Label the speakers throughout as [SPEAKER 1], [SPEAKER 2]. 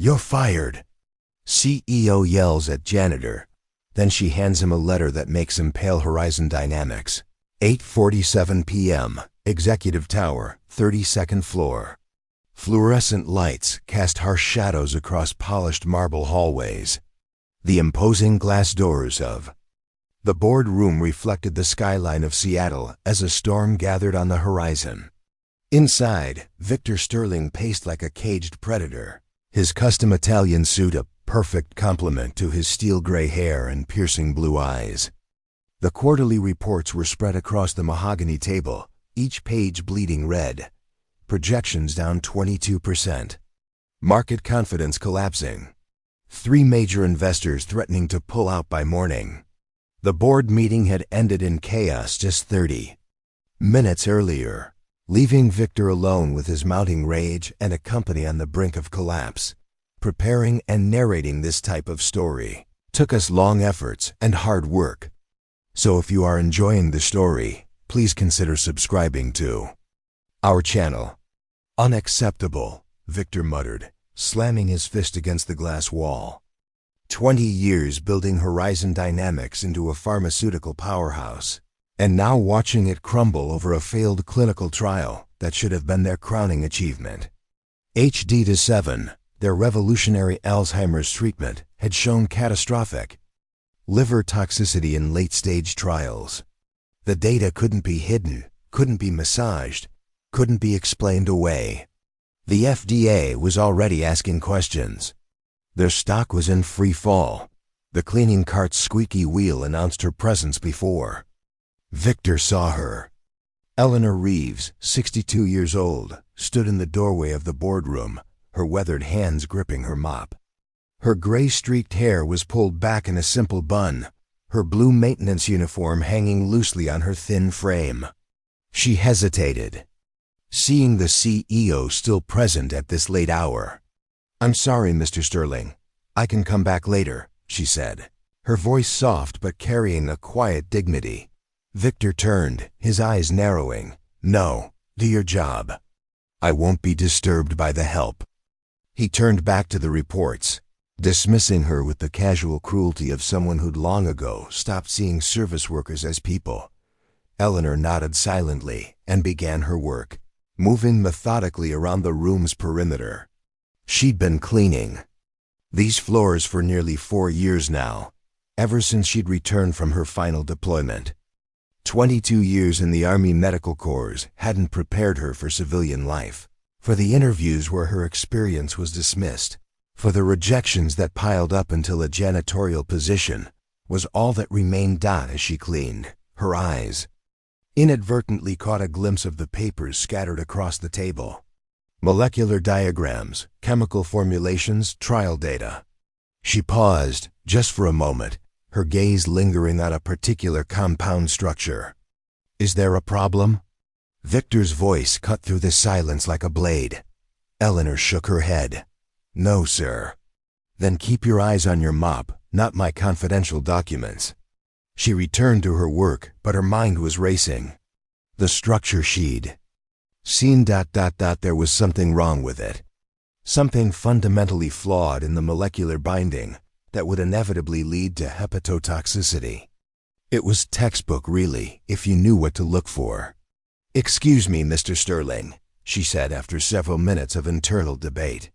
[SPEAKER 1] "You're fired," CEO yells at Janitor. Then she hands him a letter that makes him pale. Horizon Dynamics. 8:47 p.m. Executive Tower, 32nd floor. Fluorescent lights cast harsh shadows across polished marble hallways. The imposing glass doors of the boardroom reflected the skyline of Seattle as a storm gathered on the horizon. Inside, Victor Sterling paced like a caged predator, his custom Italian suit a perfect complement to his steel-gray hair and piercing blue eyes. The quarterly reports were spread across the mahogany table, each page bleeding red. Projections down 22%. Market confidence collapsing. 3 major investors threatening to pull out by morning. The board meeting had ended in chaos just 30 minutes earlier, leaving Victor alone with his mounting rage and a company on the brink of collapse. Preparing and narrating this type of story took us long efforts and hard work. So if you are enjoying the story, please consider subscribing to our channel. "Unacceptable," Victor muttered, slamming his fist against the glass wall. 20 years building Horizon Dynamics into a pharmaceutical powerhouse, and now watching it crumble over a failed clinical trial that should have been their crowning achievement. HD-7, their revolutionary Alzheimer's treatment, had shown catastrophic liver toxicity in late-stage trials. The data couldn't be hidden, couldn't be massaged, couldn't be explained away. The FDA was already asking questions. Their stock was in free fall. The cleaning cart's squeaky wheel announced her presence before Victor saw her. Eleanor Reeves, 62 years old, stood in the doorway of the boardroom, her weathered hands gripping her mop. Her gray-streaked hair was pulled back in a simple bun, her blue maintenance uniform hanging loosely on her thin frame. She hesitated, seeing the CEO still present at this late hour. "I'm sorry, Mr. Sterling. I can come back later," she said, her voice soft but carrying a quiet dignity. Victor turned, his eyes narrowing. "No, do your job. I won't be disturbed by the help." He turned back to the reports, dismissing her with the casual cruelty of someone who'd long ago stopped seeing service workers as people. Eleanor nodded silently and began her work, moving methodically around the room's perimeter. She'd been cleaning these floors for nearly 4 years now, ever since she'd returned from her final deployment. 22 years in the Army Medical Corps hadn't prepared her for civilian life, for the interviews where her experience was dismissed, for the rejections that piled up until a janitorial position was all that remained. As she cleaned, her eyes inadvertently caught a glimpse of the papers scattered across the table. Molecular diagrams, chemical formulations, trial data. She paused, just for a moment, her gaze lingering on a particular compound structure. "Is there a problem?" Victor's voice cut through the silence like a blade. Eleanor shook her head. "No, sir." "Then keep your eyes on your mop, not my confidential documents." She returned to her work, but her mind was racing. The structure she'd seen. There was something wrong with it. Something fundamentally flawed in the molecular binding that would inevitably lead to hepatotoxicity. It was textbook, really, if you knew what to look for. "Excuse me, Mr. Sterling," she said after several minutes of internal debate.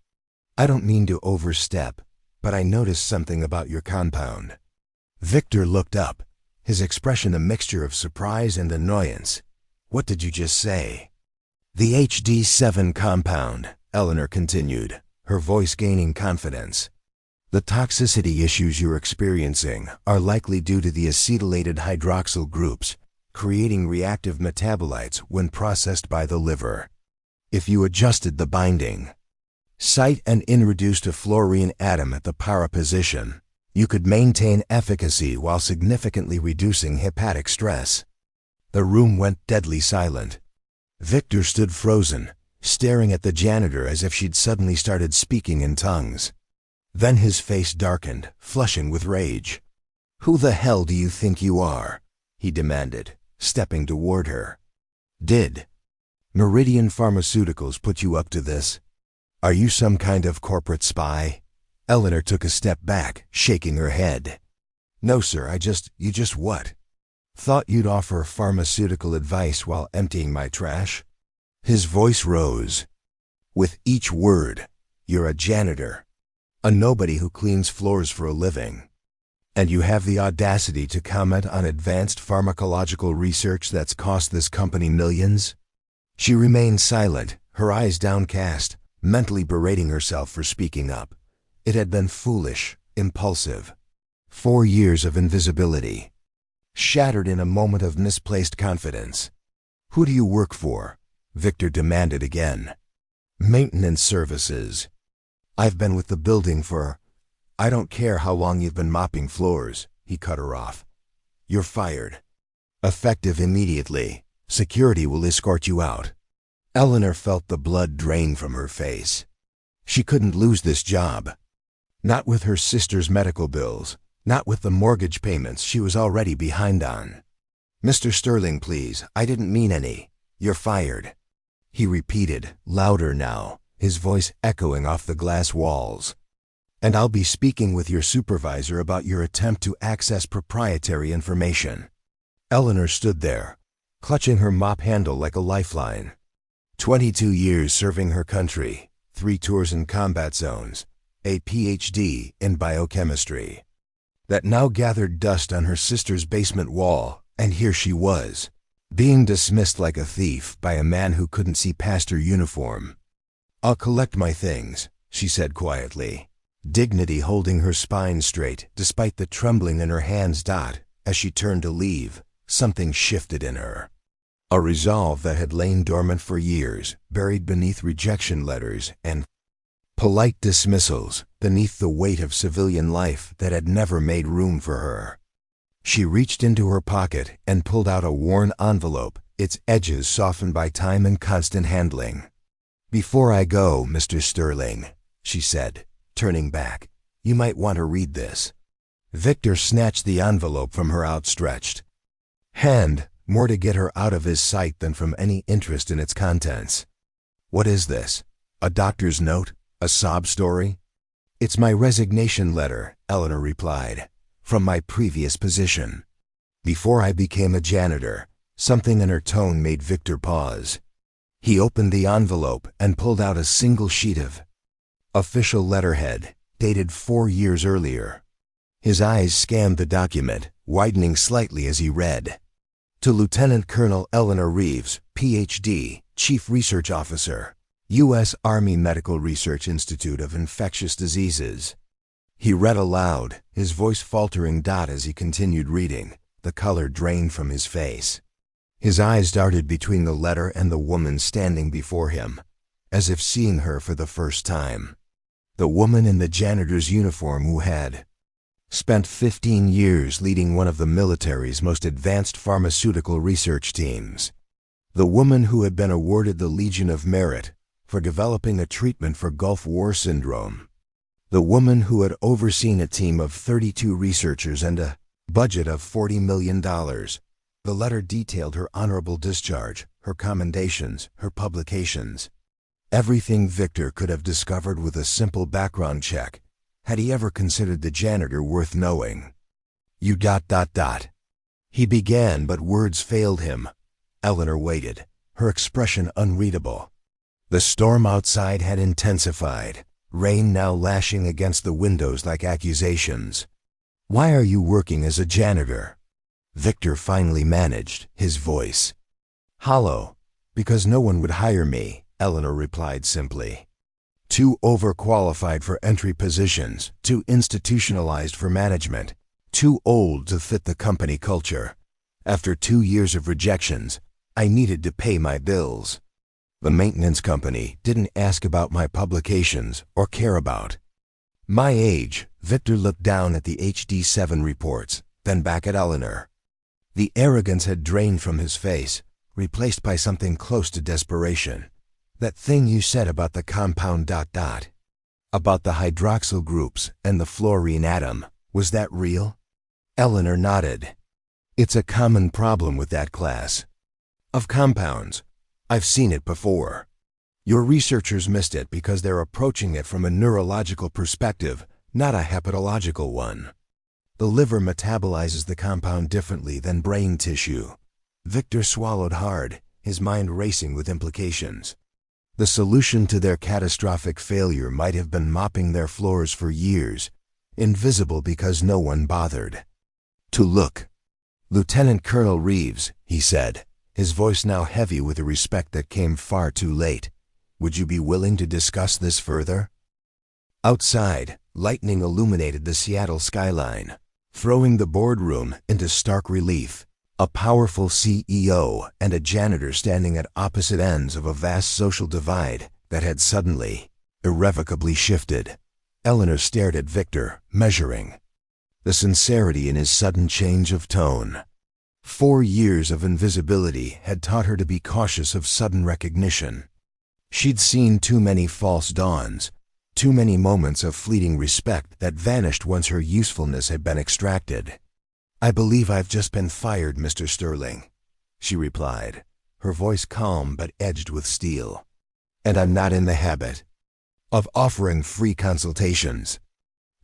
[SPEAKER 1] "I don't mean to overstep, but I noticed something about your compound." Victor looked up, his expression a mixture of surprise and annoyance. "What did you just say?" "The HD-7 compound," Eleanor continued, her voice gaining confidence. "The toxicity issues you're experiencing are likely due to the acetylated hydroxyl groups, creating reactive metabolites when processed by the liver. If you adjusted the binding site and introduced a fluorine atom at the para position, you could maintain efficacy while significantly reducing hepatic stress." The room went deadly silent. Victor stood frozen, staring at the janitor as if she'd suddenly started speaking in tongues. Then his face darkened, flushing with rage. "Who the hell do you think you are?" he demanded, stepping toward her. "Did Meridian Pharmaceuticals put you up to this?" Are you some kind of corporate spy? Eleanor took a step back, shaking her head. No, sir, you just what? Thought you'd offer pharmaceutical advice while emptying my trash? His voice rose. With each word, you're a janitor, a nobody who cleans floors for a living. And you have the audacity to comment on advanced pharmacological research that's cost this company millions? She remained silent, her eyes downcast, mentally berating herself for speaking up. It had been foolish, impulsive. 4 years of invisibility, shattered in a moment of misplaced confidence. Who do you work for? Victor demanded again. Maintenance services. I've been with the building for... I don't care how long you've been mopping floors, he cut her off. You're fired. Effective immediately. Security will escort you out. Eleanor felt the blood drain from her face. She couldn't lose this job. Not with her sister's medical bills, not with the mortgage payments she was already behind on. Mr. Sterling, please, I didn't mean any. You're fired. He repeated, louder now, his voice echoing off the glass walls. And I'll be speaking with your supervisor about your attempt to access proprietary information. Eleanor stood there, clutching her mop handle like a lifeline. 22 years serving her country, 3 tours in combat zones, a PhD in biochemistry. That now gathered dust on her sister's basement wall, and here she was, being dismissed like a thief by a man who couldn't see past her uniform. I'll collect my things, she said quietly, dignity holding her spine straight despite the trembling in her hands. As she turned to leave, something shifted in her. A resolve that had lain dormant for years, buried beneath rejection letters and polite dismissals, beneath the weight of civilian life that had never made room for her. She reached into her pocket and pulled out a worn envelope, its edges softened by time and constant handling. Before I go, Mr. Sterling, she said, turning back, you might want to read this. Victor snatched the envelope from her outstretched hand, more to get her out of his sight than from any interest in its contents. What is this? A doctor's note? A sob story? It's my resignation letter, Eleanor replied, from my previous position. Before I became a janitor, something in her tone made Victor pause. He opened the envelope and pulled out a single sheet of official letterhead, dated 4 years earlier. His eyes scanned the document, widening slightly as he read. To Lieutenant Colonel Eleanor Reeves, Ph.D., Chief Research Officer, U.S. Army Medical Research Institute of Infectious Diseases. He read aloud, his voice faltering. As he continued reading, the color drained from his face. His eyes darted between the letter and the woman standing before him, as if seeing her for the first time. The woman in the janitor's uniform who had spent 15 years leading one of the military's most advanced pharmaceutical research teams. The woman who had been awarded the Legion of Merit for developing a treatment for Gulf War syndrome. The woman who had overseen a team of 32 researchers and a budget of $40 million. The letter detailed her honorable discharge, her commendations, her publications. Everything Victor could have discovered with a simple background check, had he ever considered the janitor worth knowing. You ... He began, but words failed him. Eleanor waited, her expression unreadable. The storm outside had intensified, rain now lashing against the windows like accusations. Why are you working as a janitor? Victor finally managed, his voice hollow. Because no one would hire me, Eleanor replied simply. Too overqualified for entry positions, too institutionalized for management, too old to fit the company culture. After 2 years of rejections, I needed to pay my bills. The maintenance company didn't ask about my publications or care about my age. Victor looked down at the HD7 reports, then back at Eleanor. The arrogance had drained from his face, replaced by something close to desperation. That thing you said about the compound ... about the hydroxyl groups and the fluorine atom, was that real? Eleanor nodded. It's a common problem with that class of compounds. I've seen it before. Your researchers missed it because they're approaching it from a neurological perspective, not a hepatological one. The liver metabolizes the compound differently than brain tissue. Victor swallowed hard, his mind racing with implications. The solution to their catastrophic failure might have been mopping their floors for years, invisible because no one bothered to look. "Lieutenant Colonel Reeves," he said, his voice now heavy with a respect that came far too late, "would you be willing to discuss this further?" Outside, lightning illuminated the Seattle skyline, throwing the boardroom into stark relief. A powerful CEO and a janitor standing at opposite ends of a vast social divide that had suddenly, irrevocably shifted. Eleanor stared at Victor, measuring the sincerity in his sudden change of tone. 4 years of invisibility had taught her to be cautious of sudden recognition. She'd seen too many false dawns, too many moments of fleeting respect that vanished once her usefulness had been extracted. "I believe I've just been fired, Mr. Sterling," she replied, her voice calm but edged with steel. "And I'm not in the habit of offering free consultations."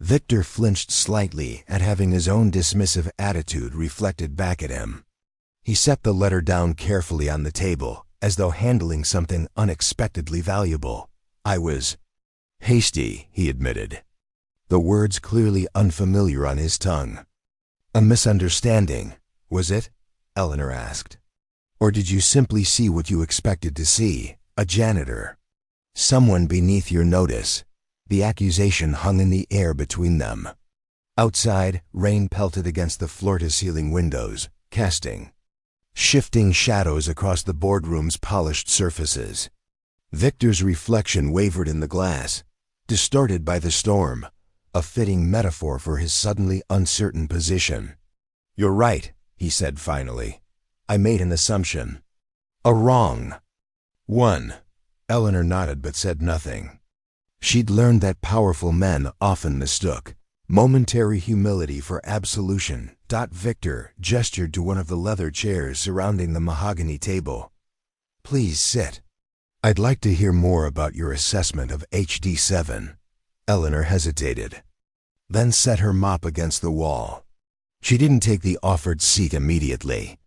[SPEAKER 1] Victor flinched slightly at having his own dismissive attitude reflected back at him. He set the letter down carefully on the table, as though handling something unexpectedly valuable. "I was hasty," he admitted, the words clearly unfamiliar on his tongue. "A misunderstanding, was it?" Eleanor asked. "Or did you simply see what you expected to see, a janitor? Someone beneath your notice?" The accusation hung in the air between them. Outside, rain pelted against the floor-to-ceiling windows, casting shifting shadows across the boardroom's polished surfaces. Victor's reflection wavered in the glass, distorted by the storm, a fitting metaphor for his suddenly uncertain position. "You're right," he said finally. "I made an assumption. A wrong one." Eleanor nodded but said nothing. She'd learned that powerful men often mistook momentary humility for absolution. Victor gestured to one of the leather chairs surrounding the mahogany table. "Please sit. I'd like to hear more about your assessment of HD7. Eleanor hesitated, then set her mop against the wall. She didn't take the offered seat immediately.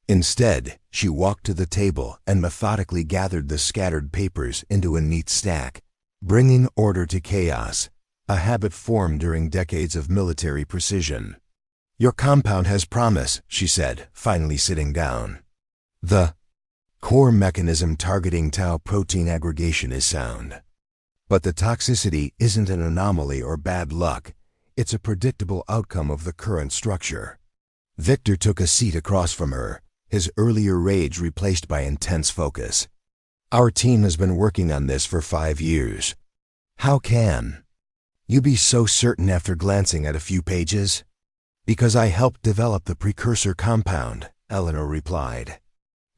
[SPEAKER 1] Instead, she walked to the table and methodically gathered the scattered papers into a neat stack, bringing order to chaos, a habit formed during decades of military precision. "Your compound has promise," she said, finally sitting down. "The core mechanism targeting tau protein aggregation is sound. But the toxicity isn't an anomaly or bad luck. It's a predictable outcome of the current structure." Victor took a seat across from her, his earlier rage replaced by intense focus. "Our team has been working on this for 5 years. How can you be so certain after glancing at a few pages?" "Because I helped develop the precursor compound," Eleanor replied.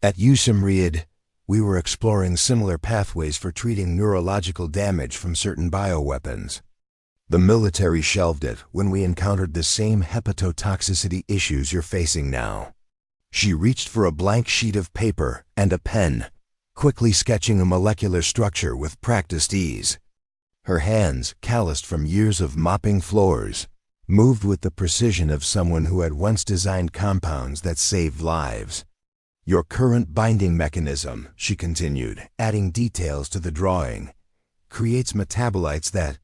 [SPEAKER 1] "At USMRIAD, we were exploring similar pathways for treating neurological damage from certain bioweapons. The military shelved it when we encountered the same hepatotoxicity issues you're facing now." She reached for a blank sheet of paper and a pen, quickly sketching a molecular structure with practiced ease. Her hands, calloused from years of mopping floors, moved with the precision of someone who had once designed compounds that saved lives. "Your current binding mechanism," she continued, adding details to the drawing, "creates metabolites that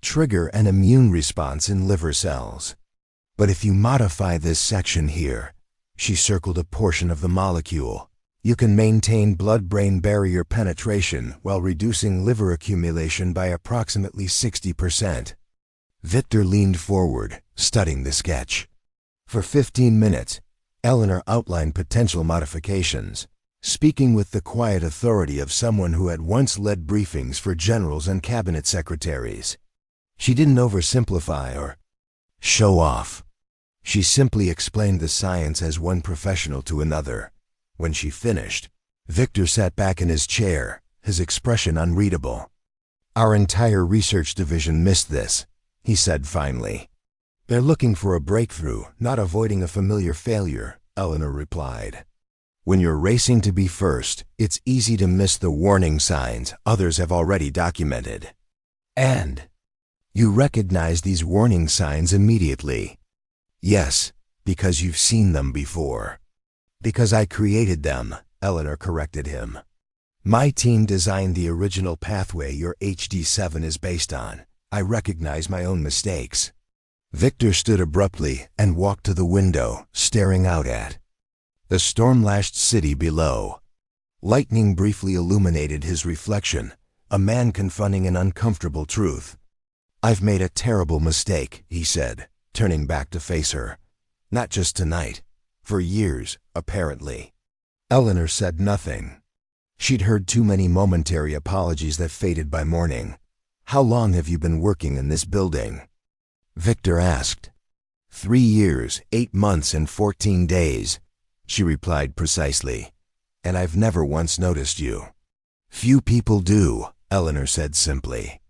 [SPEAKER 1] trigger an immune response in liver cells. But if you modify this section here," she circled a portion of the molecule, "you can maintain blood-brain barrier penetration while reducing liver accumulation by approximately 60%. Victor leaned forward, studying the sketch. For 15 minutes, Eleanor outlined potential modifications, speaking with the quiet authority of someone who had once led briefings for generals and cabinet secretaries. She didn't oversimplify or show off. She simply explained the science as one professional to another. When she finished, Victor sat back in his chair, his expression unreadable. "Our entire research division missed this," he said finally. "They're looking for a breakthrough, not avoiding a familiar failure," Eleanor replied. When you're racing to be first, it's easy to miss the warning signs others have already documented. And you recognize these warning signs immediately. Yes, because you've seen them before. Because I created them, Eleanor corrected him. My team designed the original pathway your HD7 is based on. I recognize my own mistakes. Victor stood abruptly and walked to the window, staring out at the storm-lashed city below. Lightning briefly illuminated his reflection, a man confronting an uncomfortable truth. I've made a terrible mistake, he said, turning back to face her. Not just tonight. For years, apparently. Eleanor said nothing. She'd heard too many momentary apologies that faded by morning. How long have you been working in this building? Victor asked. 3 years, 8 months, and 14 days. She replied precisely. And I've never once noticed you. Few people do, Eleanor said simply.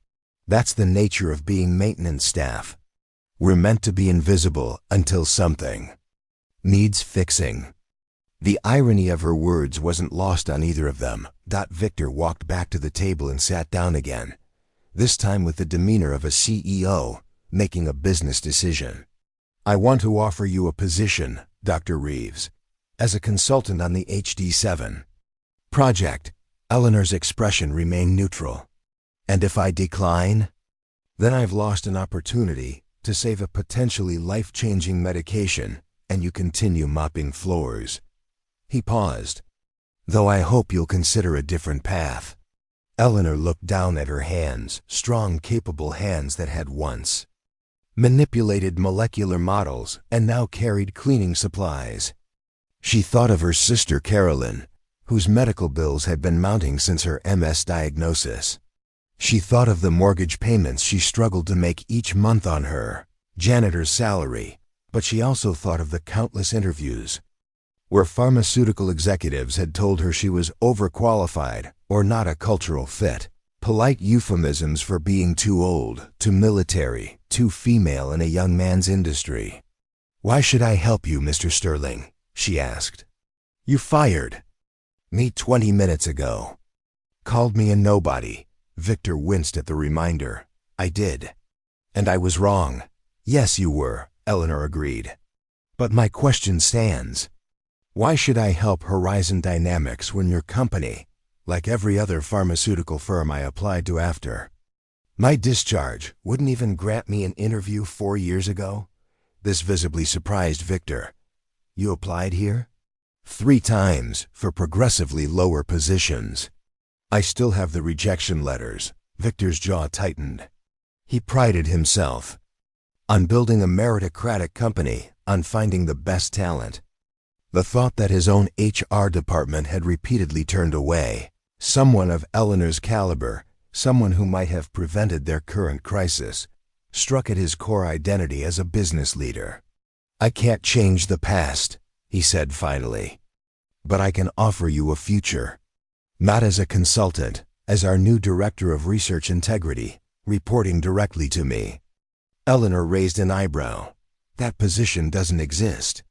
[SPEAKER 1] That's the nature of being maintenance staff. We're meant to be invisible until something needs fixing. The irony of her words wasn't lost on either of them. Victor walked back to the table and sat down again, this time with the demeanor of a CEO making a business decision. I want to offer you a position, Dr. Reeves, as a consultant on the HD7 project. Eleanor's expression remained neutral. And if I decline? Then I've lost an opportunity to save a potentially life-changing medication, and you continue mopping floors. He paused. Though I hope you'll consider a different path. Eleanor looked down at her hands, strong, capable hands that had once manipulated molecular models and now carried cleaning supplies. She thought of her sister Carolyn, whose medical bills had been mounting since her MS diagnosis. She thought of the mortgage payments she struggled to make each month on her janitor's salary, but she also thought of the countless interviews where pharmaceutical executives had told her she was overqualified or not a cultural fit, polite euphemisms for being too old, too military, too female in a young man's industry. Why should I help you, Mr. Sterling? She asked. You fired me 20 minutes ago. Called me a nobody. Victor winced at the reminder. I did. And I was wrong. Yes, you were, Eleanor agreed. But my question stands. Why should I help Horizon Dynamics when your company, like every other pharmaceutical firm I applied to after my discharge, wouldn't even grant me an interview 4 years ago? This visibly surprised Victor. You applied here? 3 times for progressively lower positions. I still have the rejection letters. Victor's jaw tightened. He prided himself on building a meritocratic company, on finding the best talent. The thought that his own HR department had repeatedly turned away someone of Eleanor's caliber, someone who might have prevented their current crisis, struck at his core identity as a business leader. I can't change the past, he said finally. But I can offer you a future. Not as a consultant, as our new Director of Research Integrity, reporting directly to me. Eleanor raised an eyebrow. That position doesn't exist.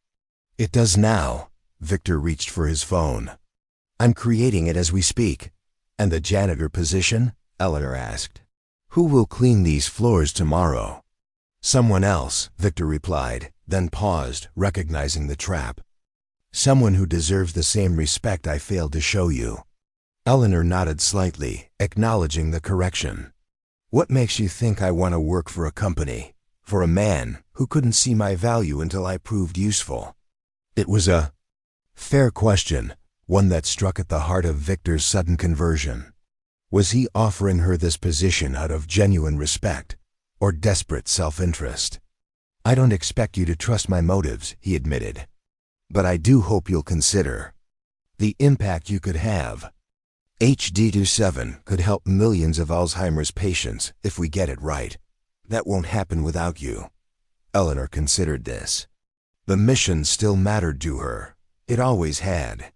[SPEAKER 1] It does now. Victor reached for his phone. I'm creating it as we speak. And the janitor position? Eleanor asked. Who will clean these floors tomorrow? Someone else, Victor replied, then paused, recognizing the trap. Someone who deserves the same respect I failed to show you. Eleanor nodded slightly, acknowledging the correction. What makes you think I want to work for a company, for a man who couldn't see my value until I proved useful? It was a fair question, one that struck at the heart of Victor's sudden conversion. Was he offering her this position out of genuine respect or desperate self-interest? I don't expect you to trust my motives, he admitted. But I do hope you'll consider the impact you could have. HD27 could help millions of Alzheimer's patients if we get it right. That won't happen without you. Eleanor considered this. The mission still mattered to her. It always had.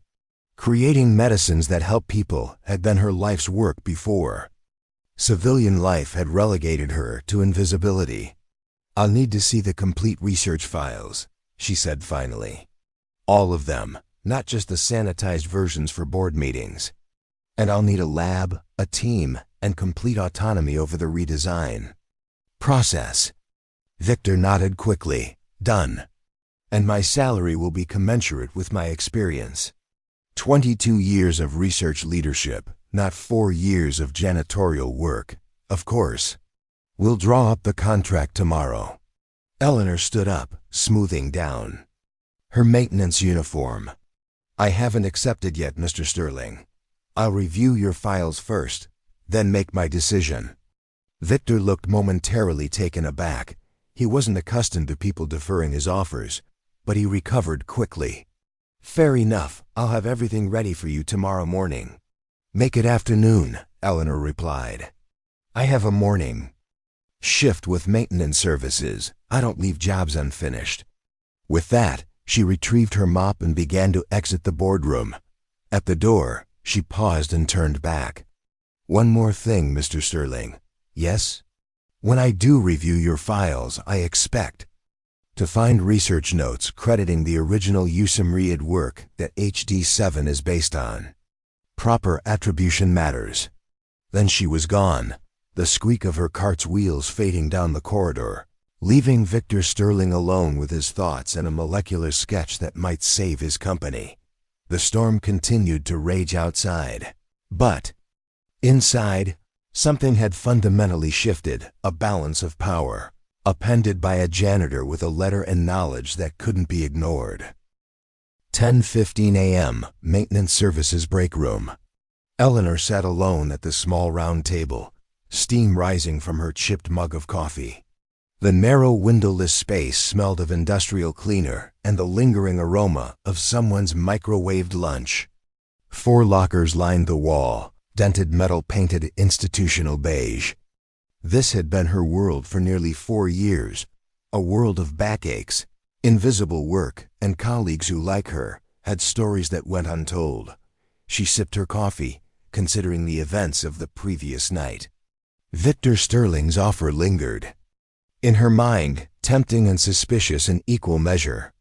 [SPEAKER 1] Creating medicines that help people had been her life's work before. Civilian life had relegated her to invisibility. I'll need to see the complete research files, she said finally. All of them, not just the sanitized versions for board meetings. And I'll need a lab, a team, and complete autonomy over the redesign process. Victor nodded quickly. Done. And my salary will be commensurate with my experience. 22 years of research leadership, not 4 years of janitorial work, of course. We'll draw up the contract tomorrow. Eleanor stood up, smoothing down her maintenance uniform. I haven't accepted yet, Mr. Sterling. I'll review your files first, then make my decision. Victor looked momentarily taken aback. He wasn't accustomed to people deferring his offers, but he recovered quickly. Fair enough, I'll have everything ready for you tomorrow morning. Make it afternoon, Eleanor replied. I have a morning shift with maintenance services. I don't leave jobs unfinished. With that, she retrieved her mop and began to exit the boardroom. At the door, she paused and turned back. One more thing, Mr. Sterling. Yes? When I do review your files, I expect to find research notes crediting the original USMRIAD work that HD7 is based on. Proper attribution matters. Then she was gone, the squeak of her cart's wheels fading down the corridor, leaving Victor Sterling alone with his thoughts and a molecular sketch that might save his company. The storm continued to rage outside. But inside, something had fundamentally shifted, a balance of power, appended by a janitor with a letter and knowledge that couldn't be ignored. 10:15 a.m., Maintenance Services break room. Eleanor sat alone at the small round table, steam rising from her chipped mug of coffee. The narrow windowless space smelled of industrial cleaner and the lingering aroma of someone's microwaved lunch. 4 lockers lined the wall, dented metal painted institutional beige. This had been her world for nearly 4 years, a world of backaches, invisible work, and colleagues who, like her, had stories that went untold. She sipped her coffee, considering the events of the previous night. Victor Sterling's offer lingered. In her mind, tempting and suspicious in equal measure.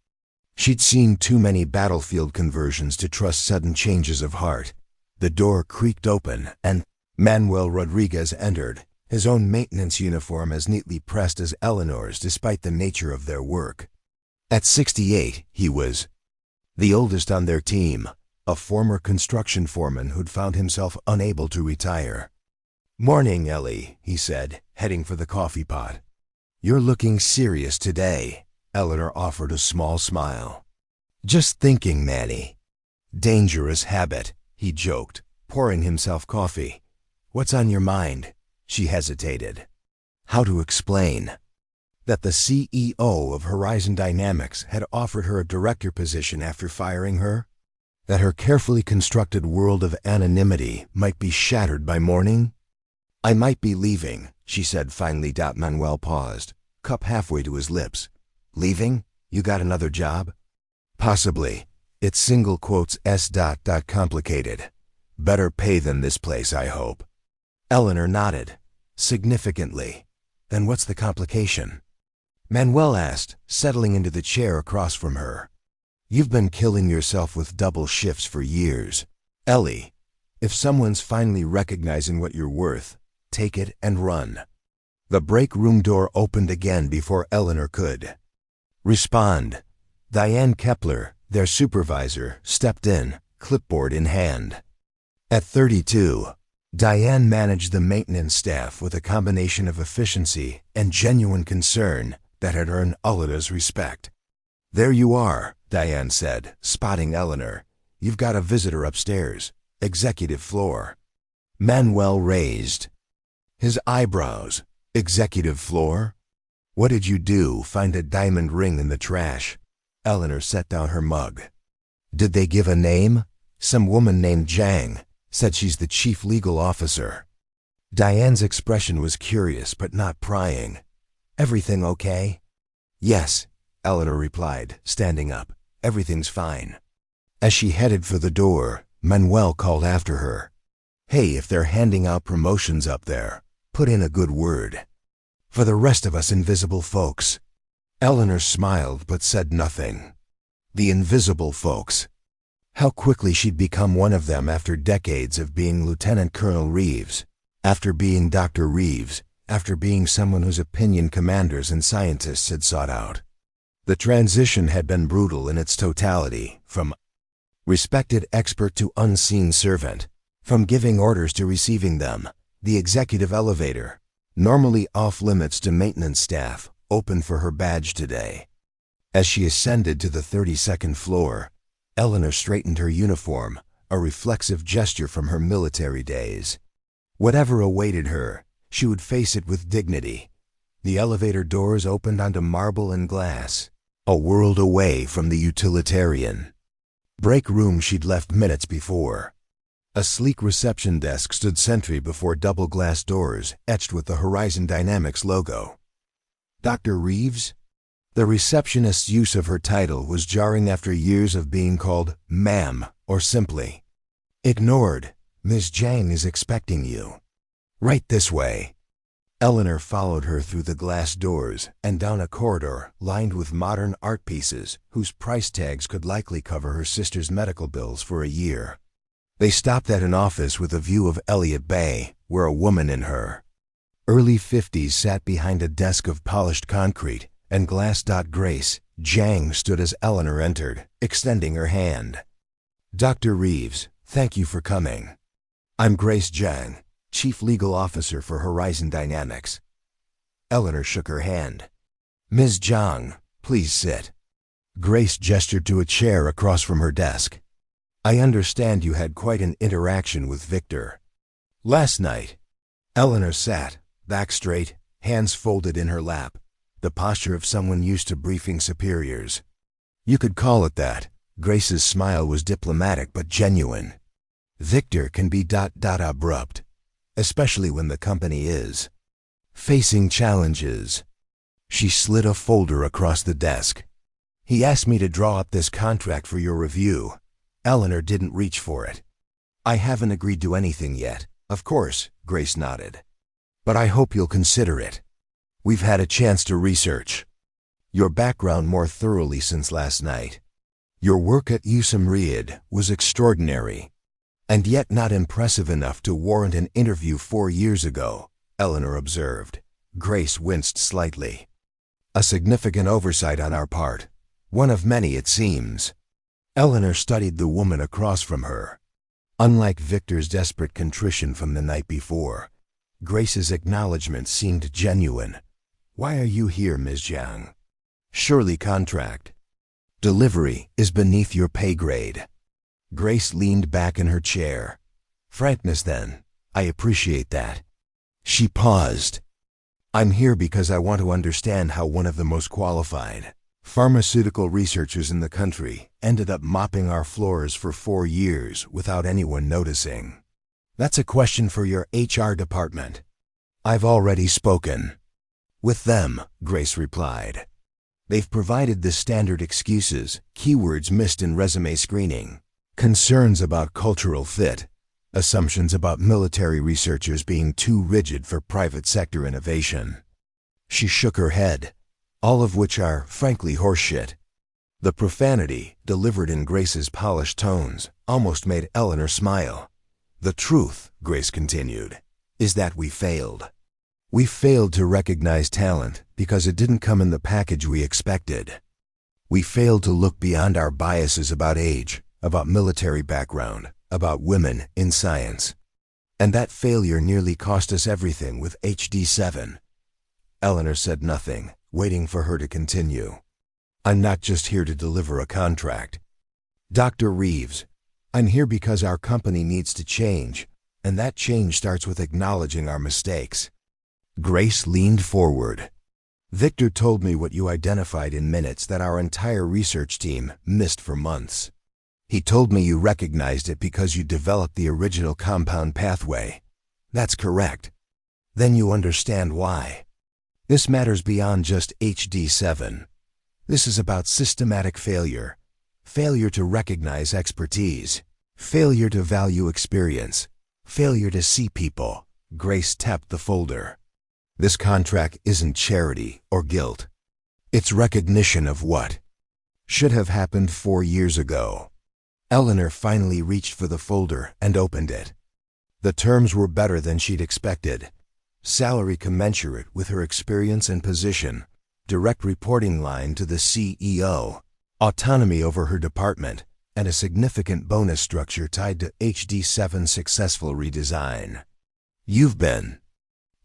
[SPEAKER 1] She'd seen too many battlefield conversions to trust sudden changes of heart. The door creaked open, and Manuel Rodriguez entered, his own maintenance uniform as neatly pressed as Eleanor's despite the nature of their work. At 68, he was the oldest on their team, a former construction foreman who'd found himself unable to retire. Morning, Ellie, he said, heading for the coffee pot. You're looking serious today, Eleanor offered a small smile. Just thinking, Manny. Dangerous habit, he joked, pouring himself coffee. What's on your mind? She hesitated. How to explain that the CEO of Horizon Dynamics had offered her a director position after firing her? That her carefully constructed world of anonymity might be shattered by morning? I might be leaving, she said finally. Manuel paused, cup halfway to his lips. Leaving? You got another job? Possibly. It's single quotes S. complicated. Better pay than this place, I hope. Eleanor nodded, significantly. Then what's the complication? Manuel asked, settling into the chair across from her. You've been killing yourself with double shifts for years. Ellie, if someone's finally recognizing what you're worth, take it and run. The break room door opened again before Eleanor could respond. Diane Kepler, their supervisor, stepped in, clipboard in hand. At 32, Diane managed the maintenance staff with a combination of efficiency and genuine concern that had earned Ullada's respect. There you are, Diane said, spotting Eleanor. You've got a visitor upstairs, executive floor. Manuel raised his eyebrows. Executive floor? What did you do? Find a diamond ring in the trash? Eleanor set down her mug. Did they give a name? Some woman named Zhang. Said she's the chief legal officer. Diane's expression was curious but not prying. Everything okay? Yes, Eleanor replied, standing up. Everything's fine. As she headed for the door, Manuel called after her. Hey, if they're handing out promotions up there, put in a good word. For the rest of us invisible folks. Eleanor smiled but said nothing. The invisible folks. How quickly she'd become one of them after decades of being Lieutenant Colonel Reeves, after being Dr. Reeves, after being someone whose opinion commanders and scientists had sought out. The transition had been brutal in its totality, from respected expert to unseen servant, from giving orders to receiving them. The executive elevator, normally off limits to maintenance staff, opened for her badge today. As she ascended to the 32nd floor, Eleanor straightened her uniform, a reflexive gesture from her military days. Whatever awaited her, she would face it with dignity. The elevator doors opened onto marble and glass, a world away from the utilitarian break room she'd left minutes before. A sleek reception desk stood sentry before double glass doors etched with the Horizon Dynamics logo. Dr. Reeves? The receptionist's use of her title was jarring after years of being called ma'am or simply ignored. Ms. Jang is expecting you. Right this way. Eleanor followed her through the glass doors and down a corridor lined with modern art pieces whose price tags could likely cover her sister's medical bills for a year. They stopped at an office with a view of Elliott Bay, where a woman in her early 50s sat behind a desk of polished concrete and glass. Grace Jang stood as Eleanor entered, extending her hand. Dr. Reeves, thank you for coming. I'm Grace Jang, Chief Legal Officer for Horizon Dynamics. Eleanor shook her hand. Ms. Jang, please sit. Grace gestured to a chair across from her desk. I understand you had quite an interaction with Victor last night. Eleanor sat, back straight, hands folded in her lap, the posture of someone used to briefing superiors. You could call it that. Grace's smile was diplomatic but genuine. Victor can be abrupt, especially when the company is facing challenges. She slid a folder across the desk. He asked me to draw up this contract for your review. Eleanor didn't reach for it. I haven't agreed to anything yet, of course, Grace nodded. But I hope you'll consider it. We've had a chance to research your background more thoroughly since last night. Your work at USM Riyadh was extraordinary, and yet not impressive enough to warrant an interview 4 years ago, Eleanor observed. Grace winced slightly. A significant oversight on our part. One of many, it seems. Eleanor studied the woman across from her. Unlike Victor's desperate contrition from the night before, Grace's acknowledgement seemed genuine. Why are you here, Ms. Jiang? Surely contract delivery is beneath your pay grade. Grace leaned back in her chair. Frankness, then. I appreciate that. She paused. I'm here because I want to understand how one of the most qualified pharmaceutical researchers in the country ended up mopping our floors for 4 years without anyone noticing. That's a question for your HR department. I've already spoken with them, Grace replied. They've provided the standard excuses, keywords missed in resume screening, concerns about cultural fit, assumptions about military researchers being too rigid for private sector innovation. She shook her head, all of which are, frankly, horseshit. The profanity, delivered in Grace's polished tones, almost made Eleanor smile. The truth, Grace continued, is that we failed. We failed to recognize talent because it didn't come in the package we expected. We failed to look beyond our biases about age, about military background, about women in science. And that failure nearly cost us everything with HD7. Eleanor said nothing, waiting for her to continue. I'm not just here to deliver a contract. Dr. Reeves, I'm here because our company needs to change, and that change starts with acknowledging our mistakes. Grace leaned forward. Victor told me what you identified in minutes that our entire research team missed for months. He told me you recognized it because you developed the original compound pathway. That's correct. Then you understand why. This matters beyond just HD7. This is about systematic failure. Failure to recognize expertise. Failure to value experience. Failure to see people. Grace tapped the folder. This contract isn't charity or guilt. It's recognition of what should have happened 4 years ago. Eleanor finally reached for the folder and opened it. The terms were better than she'd expected. Salary commensurate with her experience and position, direct reporting line to the CEO, autonomy over her department, and a significant bonus structure tied to HD7's successful redesign. "You've been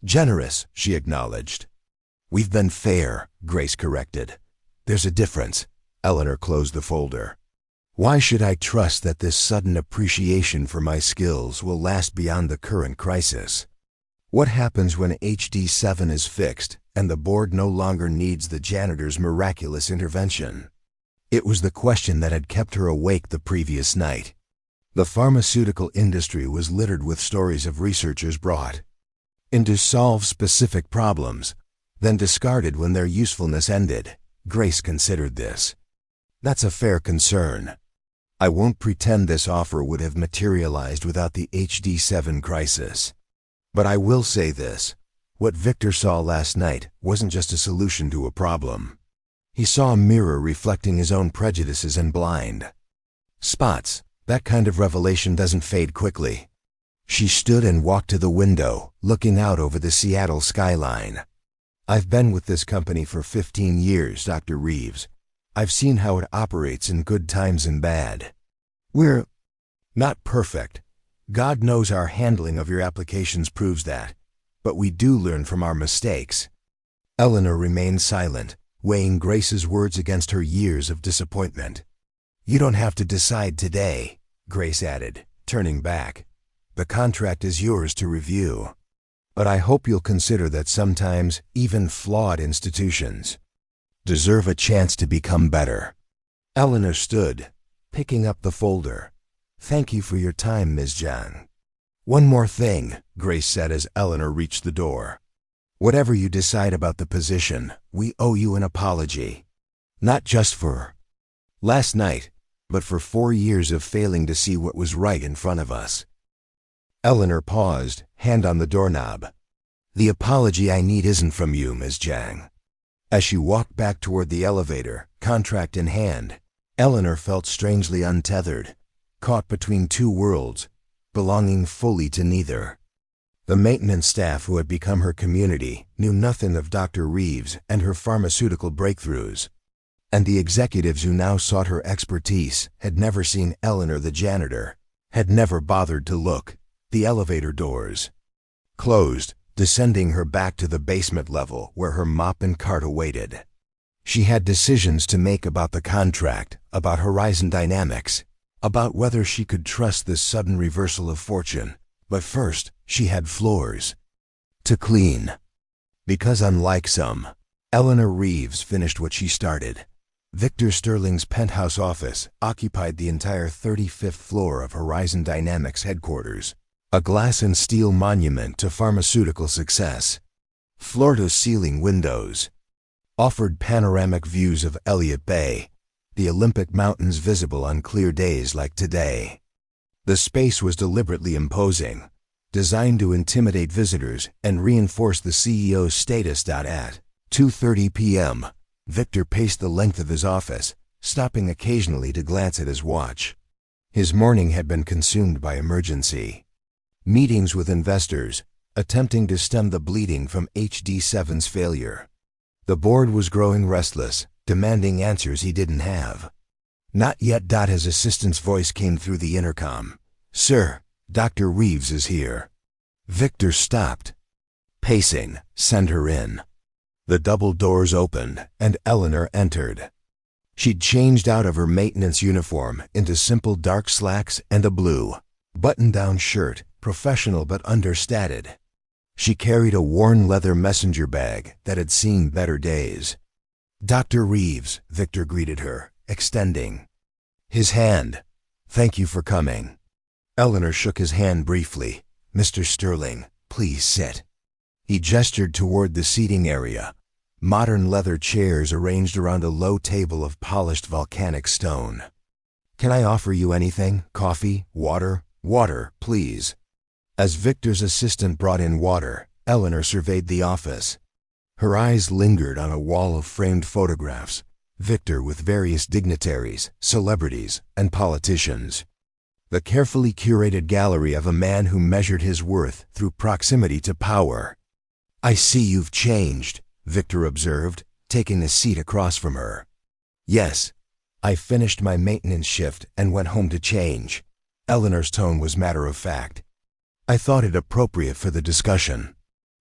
[SPEAKER 1] generous," she acknowledged. "We've been fair," Grace corrected. "There's a difference." Eleanor closed the folder. "Why should I trust that this sudden appreciation for my skills will last beyond the current crisis? What happens when HD7 is fixed and the board no longer needs the janitor's miraculous intervention?" It was the question that had kept her awake the previous night. The pharmaceutical industry was littered with stories of researchers brought in to solve specific problems, then discarded when their usefulness ended. Grace considered this. "That's a fair concern. I won't pretend this offer would have materialized without the HD7 crisis. But I will say this. What Victor saw last night wasn't just a solution to a problem. He saw a mirror reflecting his own prejudices and blind spots. That kind of revelation doesn't fade quickly." She stood and walked to the window, looking out over the Seattle skyline. "I've been with this company for 15 years, Dr. Reeves. I've seen how it operates in good times and bad. We're not perfect. God knows our handling of your applications proves that. But we do learn from our mistakes." Eleanor remained silent, weighing Grace's words against her years of disappointment. "You don't have to decide today," Grace added, turning back. "The contract is yours to review. But I hope you'll consider that sometimes even flawed institutions deserve a chance to become better." Eleanor stood, picking up the folder. "Thank you for your time, Ms. Zhang." "One more thing," Grace said as Eleanor reached the door. "Whatever you decide about the position, we owe you an apology. Not just for last night, but for 4 years of failing to see what was right in front of us." Eleanor paused, hand on the doorknob. "The apology I need isn't from you, Ms. Zhang." As she walked back toward the elevator, contract in hand, Eleanor felt strangely untethered, caught between two worlds, belonging fully to neither. The maintenance staff who had become her community knew nothing of Dr. Reeves and her pharmaceutical breakthroughs, and the executives who now sought her expertise had never seen Eleanor the janitor, had never bothered to look. The elevator doors closed, descending her back to the basement level where her mop and cart awaited. She had decisions to make about the contract, about Horizon Dynamics, about whether she could trust this sudden reversal of fortune. But first, she had floors to clean. Because unlike some, Eleanor Reeves finished what she started. Victor Sterling's penthouse office occupied the entire 35th floor of Horizon Dynamics headquarters, a glass and steel monument to pharmaceutical success. Floor-to-ceiling windows offered panoramic views of Elliott Bay, the Olympic Mountains visible on clear days like today. The space was deliberately imposing, designed to intimidate visitors and reinforce the CEO's status. At 2:30 p.m., Victor paced the length of his office, stopping occasionally to glance at his watch. His morning had been consumed by emergency meetings with investors, attempting to stem the bleeding from HD7's failure. The board was growing restless, demanding answers he didn't have. "Not yet." His assistant's voice came through the intercom. "Sir, Dr. Reeves is here." Victor stopped pacing. "Send her in." The double doors opened, and Eleanor entered. She'd changed out of her maintenance uniform into simple dark slacks and a blue button-down shirt, professional but understated. She carried a worn leather messenger bag that had seen better days. "Dr. Reeves," Victor greeted her, extending his hand. "Thank you for coming." Eleanor shook his hand briefly. "Mr. Sterling, please sit." He gestured toward the seating area, modern leather chairs arranged around a low table of polished volcanic stone. "Can I offer you anything? Coffee? Water?" "Water, please." As Victor's assistant brought in water, Eleanor surveyed the office. Her eyes lingered on a wall of framed photographs, Victor with various dignitaries, celebrities, and politicians. The carefully curated gallery of a man who measured his worth through proximity to power. "I see you've changed," Victor observed, taking a seat across from her. "Yes. I finished my maintenance shift and went home to change." Eleanor's tone was matter-of-fact. "I thought it appropriate for the discussion."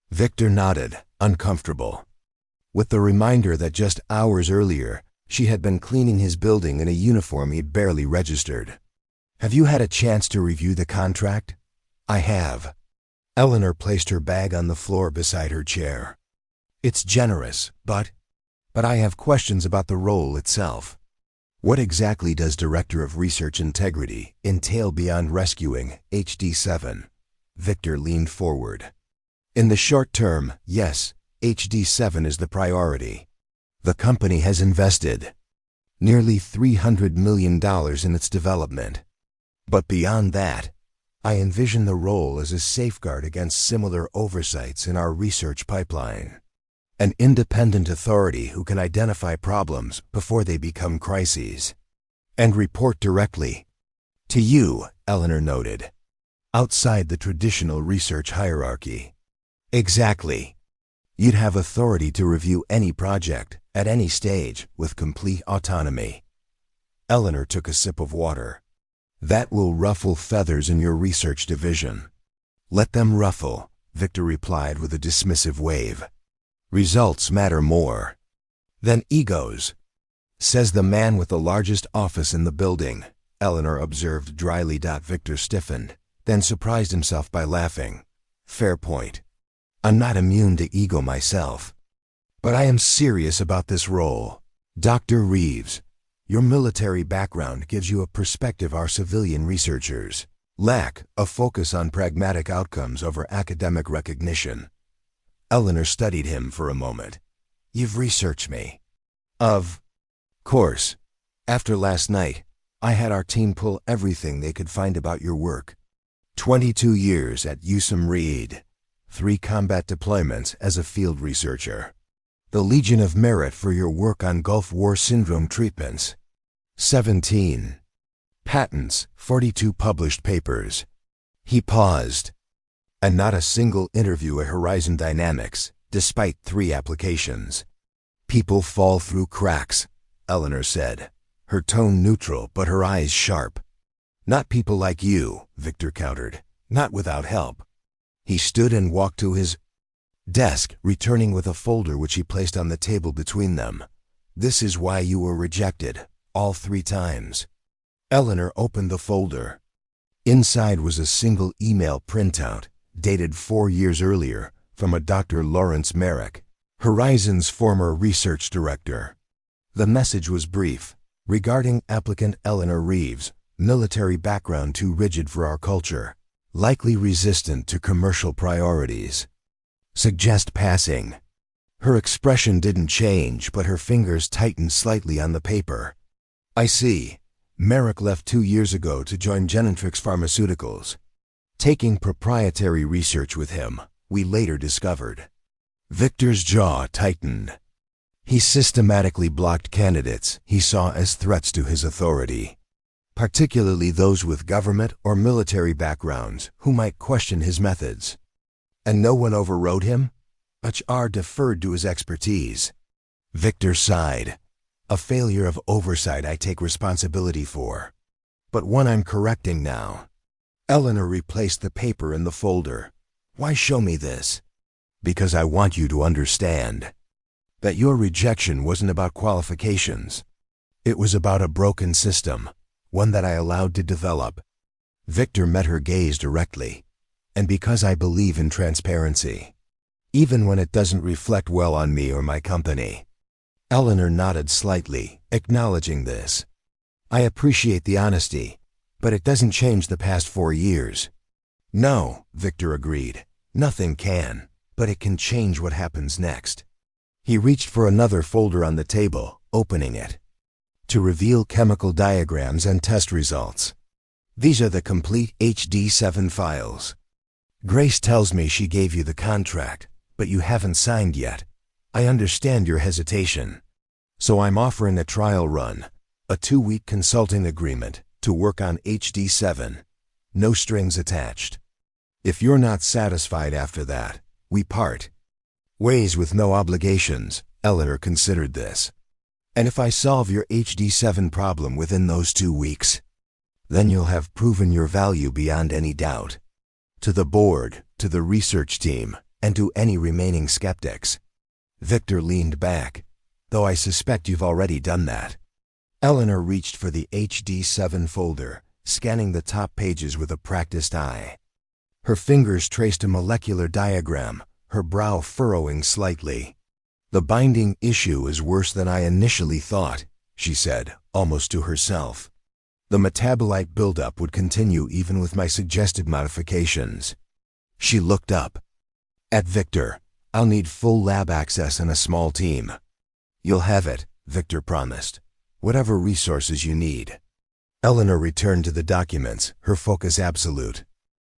[SPEAKER 1] Victor nodded, uncomfortable, with the reminder that just hours earlier, she had been cleaning his building in a uniform he'd barely registered. "Have you had a chance to review the contract?" "I have." Eleanor placed her bag on the floor beside her chair. "It's generous, but I have questions about the role itself. What exactly does Director of Research Integrity entail beyond rescuing HD7? Victor leaned forward. "In the short term, yes, HD7 is the priority. The company has invested nearly $300 million in its development. But beyond that, I envision the role as a safeguard against similar oversights in our research pipeline. An independent authority who can identify problems before they become crises. And report directly to you," Eleanor noted, "outside the traditional research hierarchy." "Exactly. You'd have authority to review any project, at any stage, with complete autonomy." Eleanor took a sip of water. "That will ruffle feathers in your research division." "Let them ruffle," Victor replied with a dismissive wave. "Results matter more than egos," says the man with the largest office in the building, Eleanor observed dryly. Victor stiffened, then surprised himself by laughing. "Fair point. I'm not immune to ego myself. But I am serious about this role. Dr. Reeves, your military background gives you a perspective our civilian researchers lack, a focus on pragmatic outcomes over academic recognition." Eleanor studied him for a moment. "You've researched me." "Of course. After last night, I had our team pull everything they could find about your work. 22 years at USM Reed, 3 combat deployments as a field researcher. The Legion of Merit for your work on Gulf War syndrome treatments. 17 patents, 42 published papers." He paused. "And not a single interview at Horizon Dynamics, despite 3 applications." "People fall through cracks," Eleanor said, her tone neutral but her eyes sharp. "Not people like you," Victor countered, "not without help." He stood and walked to his desk, returning with a folder which he placed on the table between them. "This is why you were rejected, all 3 times." Eleanor opened the folder. Inside was a single email printout, dated 4 years earlier, from a Dr. Lawrence Merrick, Horizon's former research director. The message was brief. "Regarding applicant Eleanor Reeves, military background too rigid for our culture, likely resistant to commercial priorities. Suggest passing." Her expression didn't change, but her fingers tightened slightly on the paper. "I see. Merrick left 2 years ago to join Janitor Pharmaceuticals. Taking proprietary research with him, we later discovered." Victor's jaw tightened. He systematically blocked candidates he saw as threats to his authority, particularly those with government or military backgrounds who might question his methods. "And no one overrode him?" "HR deferred to his expertise." Victor sighed. "A failure of oversight I take responsibility for, but one I'm correcting now." Eleanor replaced the paper in the folder. "Why show me this?" "Because I want you to understand that your rejection wasn't about qualifications. It was about a broken system, one that I allowed to develop." Victor met her gaze directly. "And because I believe in transparency, even when it doesn't reflect well on me or my company." Eleanor nodded slightly, acknowledging this. "I appreciate the honesty, but it doesn't change the past 4 years." "No," Victor agreed. "Nothing can, but it can change what happens next." He reached for another folder on the table, opening it. "To reveal chemical diagrams and test results. These are the complete HD7 files. Grace tells me she gave you the contract, but you haven't signed yet. I understand your hesitation. So I'm offering a trial run, a 2-week consulting agreement to work on HD7. No strings attached. If you're not satisfied after that, we part ways with no obligations. Eleanor considered this. And if I solve your HD7 problem within those 2 weeks, then you'll have proven your value beyond any doubt. To the board, to the research team, and to any remaining skeptics. Victor leaned back. Though I suspect you've already done that. Eleanor reached for the HD7 folder, scanning the top pages with a practiced eye. Her fingers traced a molecular diagram, her brow furrowing slightly. The binding issue is worse than I initially thought, she said, almost to herself. The metabolite buildup would continue even with my suggested modifications. She looked up. At Victor, I'll need full lab access and a small team. You'll have it, Victor promised. Whatever resources you need. Eleanor returned to the documents, her focus absolute.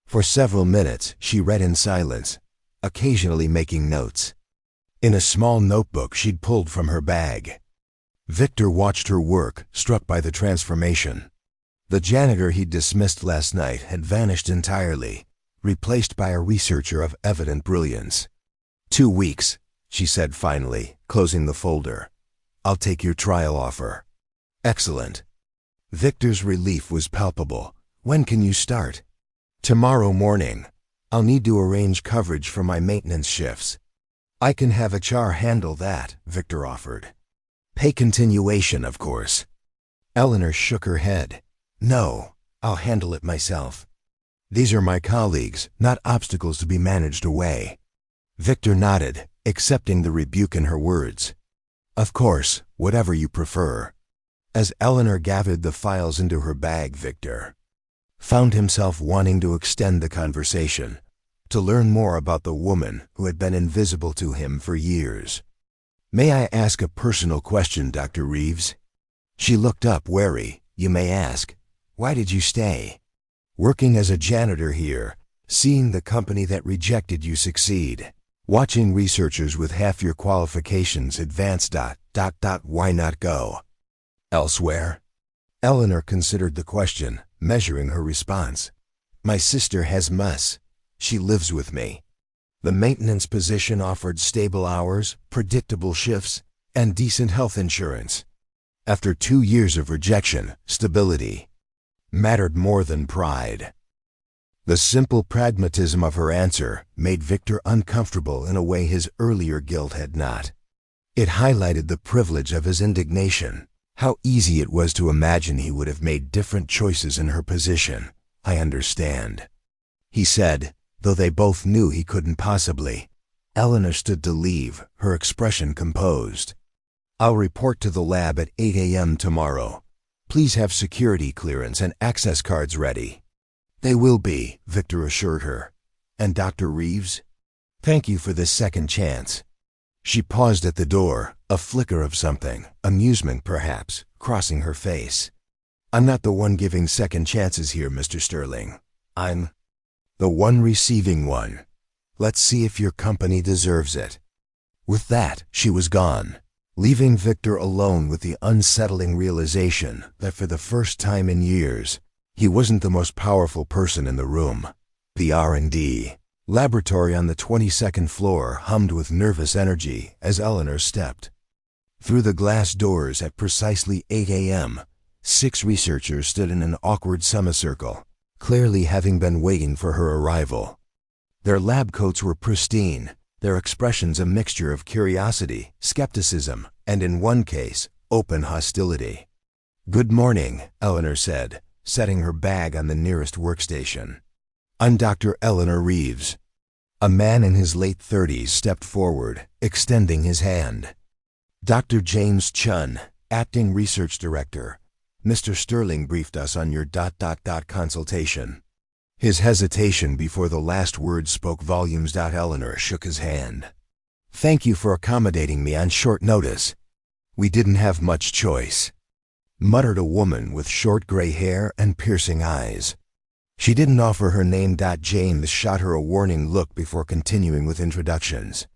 [SPEAKER 1] For several minutes, she read in silence, occasionally making notes. In a small notebook she'd pulled from her bag. Victor watched her work, struck by the transformation. The janitor he'd dismissed last night had vanished entirely, replaced by a researcher of evident brilliance. 2 weeks, she said finally, closing the folder. I'll take your trial offer. Excellent. Victor's relief was palpable. When can you start? Tomorrow morning. I'll need to arrange coverage for my maintenance shifts. I can have HR handle that, Victor offered. Pay continuation, of course. Eleanor shook her head. No, I'll handle it myself. These are my colleagues, not obstacles to be managed away. Victor nodded, accepting the rebuke in her words. Of course, whatever you prefer. As Eleanor gathered the files into her bag, Victor found himself wanting to extend the conversation, to learn more about the woman who had been invisible to him for years. May I ask a personal question, Dr. Reeves? She looked up, wary. You may ask. Why did you stay? Working as a janitor here, seeing the company that rejected you succeed. Watching researchers with half your qualifications advance ... Why not go elsewhere? Eleanor considered the question, measuring her response. My sister has MS. She lives with me. The maintenance position offered stable hours, predictable shifts, and decent health insurance. After 2 years of rejection, stability mattered more than pride. The simple pragmatism of her answer made Victor uncomfortable in a way his earlier guilt had not. It highlighted the privilege of his indignation, how easy it was to imagine he would have made different choices in her position. I understand, he said, though they both knew he couldn't possibly. Eleanor stood to leave, her expression composed. I'll report to the lab at 8 a.m. tomorrow. Please have security clearance and access cards ready. They will be, Victor assured her. And Dr. Reeves? Thank you for this second chance. She paused at the door, a flicker of something, amusement perhaps, crossing her face. I'm not the one giving second chances here, Mr. Sterling. I'm the one receiving one. Let's see if your company deserves it. With that, she was gone, leaving Victor alone with the unsettling realization that for the first time in years, he wasn't the most powerful person in the room. The R&D laboratory on the 22nd floor hummed with nervous energy as Eleanor stepped through the glass doors at precisely 8 a.m. 6 researchers stood in an awkward semicircle, clearly having been waiting for her arrival. Their lab coats were pristine, their expressions a mixture of curiosity, skepticism, and in one case, open hostility. Good morning, Eleanor said, setting her bag on the nearest workstation. I'm Dr. Eleanor Reeves. A man in his late 30s stepped forward, extending his hand. Dr. James Chun, Acting Research Director. Mr. Sterling briefed us on your ... consultation. His hesitation before the last word spoke volumes. Eleanor shook his hand. Thank you for accommodating me on short notice. We didn't have much choice, muttered a woman with short gray hair and piercing eyes. She didn't offer her name. James shot her a warning look before continuing with introductions.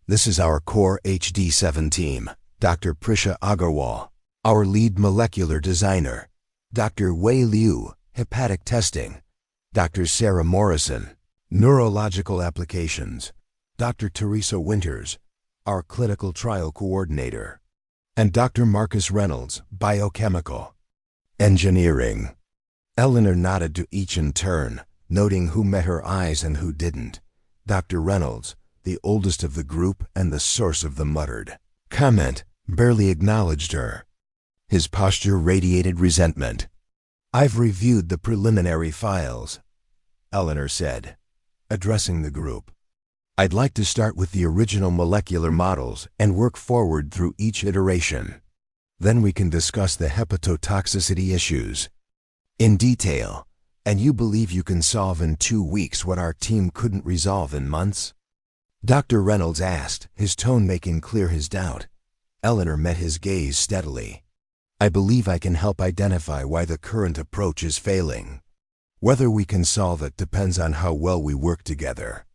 [SPEAKER 1] This is our core HD7 team, Dr. Prisha Agarwal, our lead molecular designer. Dr. Wei Liu, hepatic testing. Dr. Sarah Morrison, neurological applications. Dr. Teresa Winters, our clinical trial coordinator. And Dr. Marcus Reynolds, biochemical. Engineering. Eleanor nodded to each in turn, noting who met her eyes and who didn't. Dr. Reynolds, the oldest of the group and the source of the muttered comment, barely acknowledged her. His posture radiated resentment. "I've reviewed the preliminary files," Eleanor said, addressing the group. "I'd like to start with the original molecular models and work forward through each iteration. Then we can discuss the hepatotoxicity issues in detail. And you believe you can solve in 2 weeks what our team couldn't resolve in months?" Dr. Reynolds asked, his tone making clear his doubt. Eleanor met his gaze steadily. "I believe I can help identify why the current approach is failing. Whether we can solve it depends on how well we work together."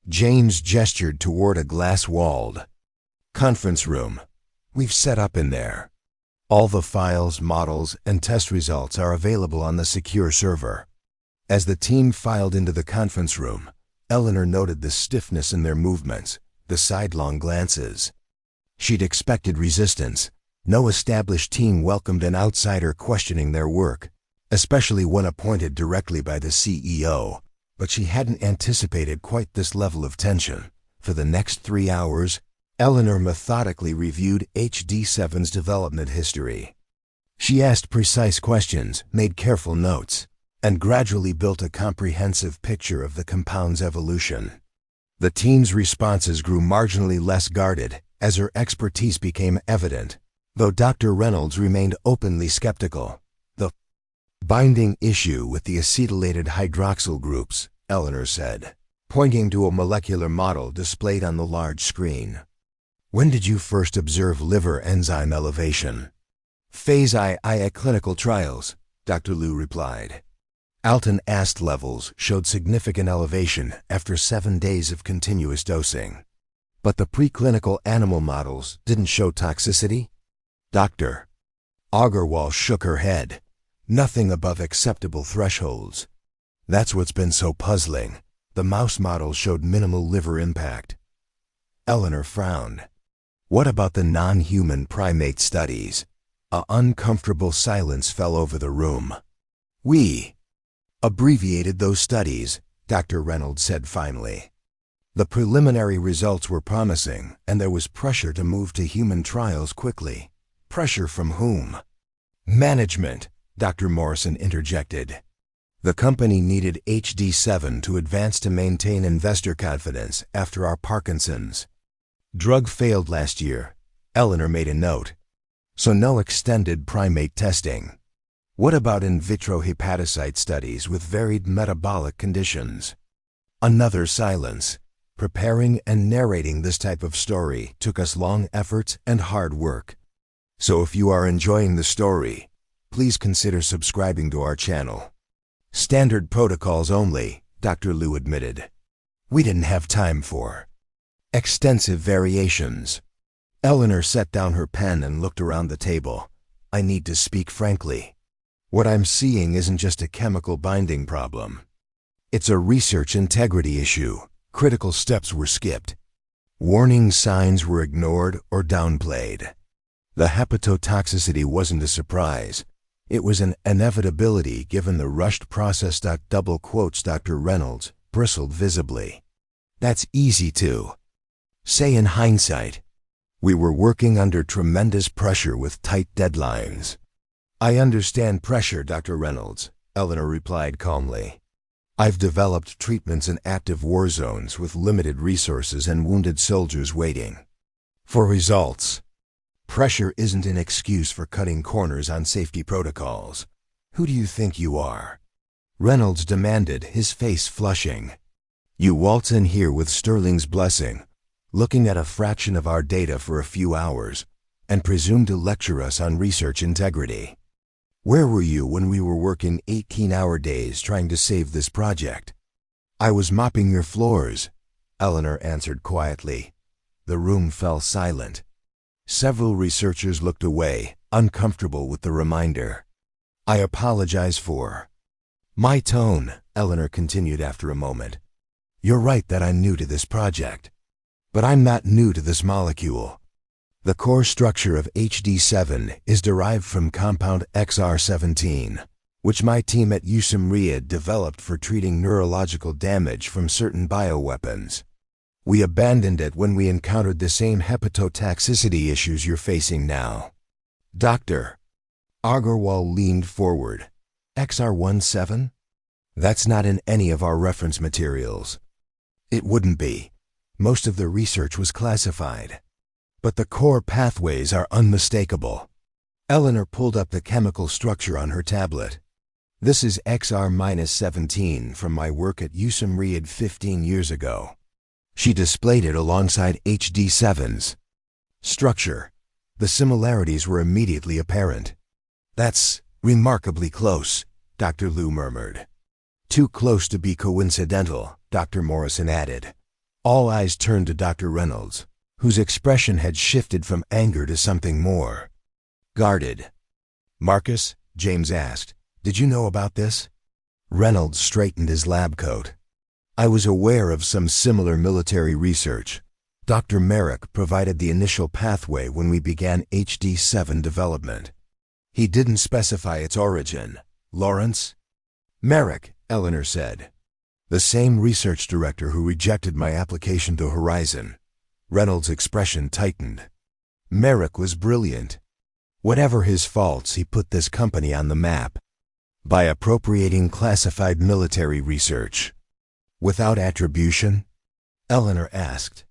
[SPEAKER 1] James gestured toward a glass-walled conference room. "We've set up in there. All the files, models, and test results are available on the secure server." As the team filed into the conference room, Eleanor noted the stiffness in their movements, the sidelong glances. She'd expected resistance. No established team welcomed an outsider questioning their work, especially one appointed directly by the CEO. But she hadn't anticipated quite this level of tension. For the next 3 hours, Eleanor methodically reviewed HD7's development history. She asked precise questions, made careful notes, and gradually built a comprehensive picture of the compound's evolution. The team's responses grew marginally less guarded as her expertise became evident, though Dr. Reynolds remained openly skeptical. "The binding issue with the acetylated hydroxyl groups," Eleanor said, pointing to a molecular model displayed on the large screen. "When did you first observe liver enzyme elevation?" "Phase II at clinical trials," Dr. Liu replied. Alton AST levels showed significant elevation after 7 days of continuous dosing. "But the preclinical animal models didn't show toxicity?" Dr. Agarwal shook her head. "Nothing above acceptable thresholds." "That's what's been so puzzling. The mouse models showed minimal liver impact." Eleanor frowned. "What about the non-human primate studies?" An uncomfortable silence fell over the room. "We abbreviated those studies," Dr. Reynolds said finally. "The preliminary results were promising, and there was pressure to move to human trials quickly." "Pressure from whom?" "Management," Dr. Morrison interjected. "The company needed HD7 to advance to maintain investor confidence after our Parkinson's drug failed last year." Eleanor made a note. "So no extended primate testing. What about in vitro hepatocyte studies with varied metabolic conditions?" Another silence. Preparing and narrating this type of story took us long efforts and hard work. So if you are enjoying the story, please consider subscribing to our channel. "Standard protocols only," Dr. Liu admitted. "We didn't have time for extensive variations." Eleanor set down her pen and looked around the table. "I need to speak frankly. What I'm seeing isn't just a chemical binding problem. It's a research integrity issue. Critical steps were skipped. Warning signs were ignored or downplayed. The hepatotoxicity wasn't a surprise. It was an inevitability given the rushed process. Double quotes. Dr. Reynolds bristled visibly. "That's easy to say in hindsight. We were working under tremendous pressure with tight deadlines." "I understand pressure, Dr. Reynolds," Eleanor replied calmly. "I've developed treatments in active war zones with limited resources and wounded soldiers waiting for results. Pressure isn't an excuse for cutting corners on safety protocols. Who do you think you are?" Reynolds demanded, his face flushing. "You waltz in here with Sterling's blessing, looking at a fraction of our data for a few hours, and presume to lecture us on research integrity. Where were you when we were working 18-hour days trying to save this project?" "I was mopping your floors," Eleanor answered quietly. The room fell silent. Several researchers looked away, uncomfortable with the reminder. I apologize for my tone, Eleanor continued after a moment. You're right that I'm new to this project. But I'm not new to this molecule. The core structure of HD7 is derived from compound XR17, which my team at USM Riyadh developed for treating neurological damage from certain bioweapons. We abandoned it when we encountered the same hepatotoxicity issues you're facing now. Dr. Agarwal leaned forward. XR17? That's not in any of our reference materials. It wouldn't be. Most of the research was classified. But the core pathways are unmistakable. Eleanor pulled up the chemical structure on her tablet. This is XR-17 from my work at USM Riyadh 15 years ago. She displayed it alongside HD7's structure. The similarities were immediately apparent. That's remarkably close, Dr. Liu murmured. Too close to be coincidental, Dr. Morrison added. All eyes turned to Dr. Reynolds, whose expression had shifted from anger to something more guarded. Marcus, James asked, did you know about this? Reynolds straightened his lab coat. I was aware of some similar military research. Dr. Merrick provided the initial pathway when we began HD7 development. He didn't specify its origin. Lawrence? Merrick, Eleanor said. The same research director who rejected my application to Horizon. Reynolds' expression tightened. Merrick was brilliant. Whatever his faults, he put this company on the map by appropriating classified military research. Without attribution? Eleanor asked.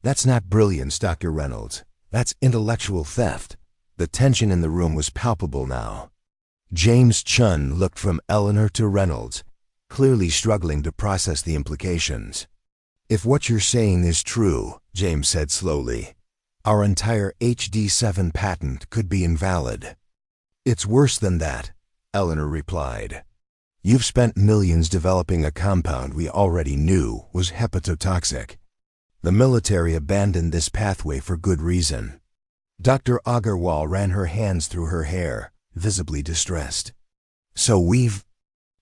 [SPEAKER 1] That's not brilliance, Dr. Reynolds. That's intellectual theft. The tension in the room was palpable now. James Chun looked from Eleanor to Reynolds, clearly struggling to process the implications. If what you're saying is true, James said slowly, our entire HD7 patent could be invalid. It's worse than that, Eleanor replied. You've spent millions developing a compound we already knew was hepatotoxic. The military abandoned this pathway for good reason. Dr. Agarwal ran her hands through her hair, visibly distressed. So we've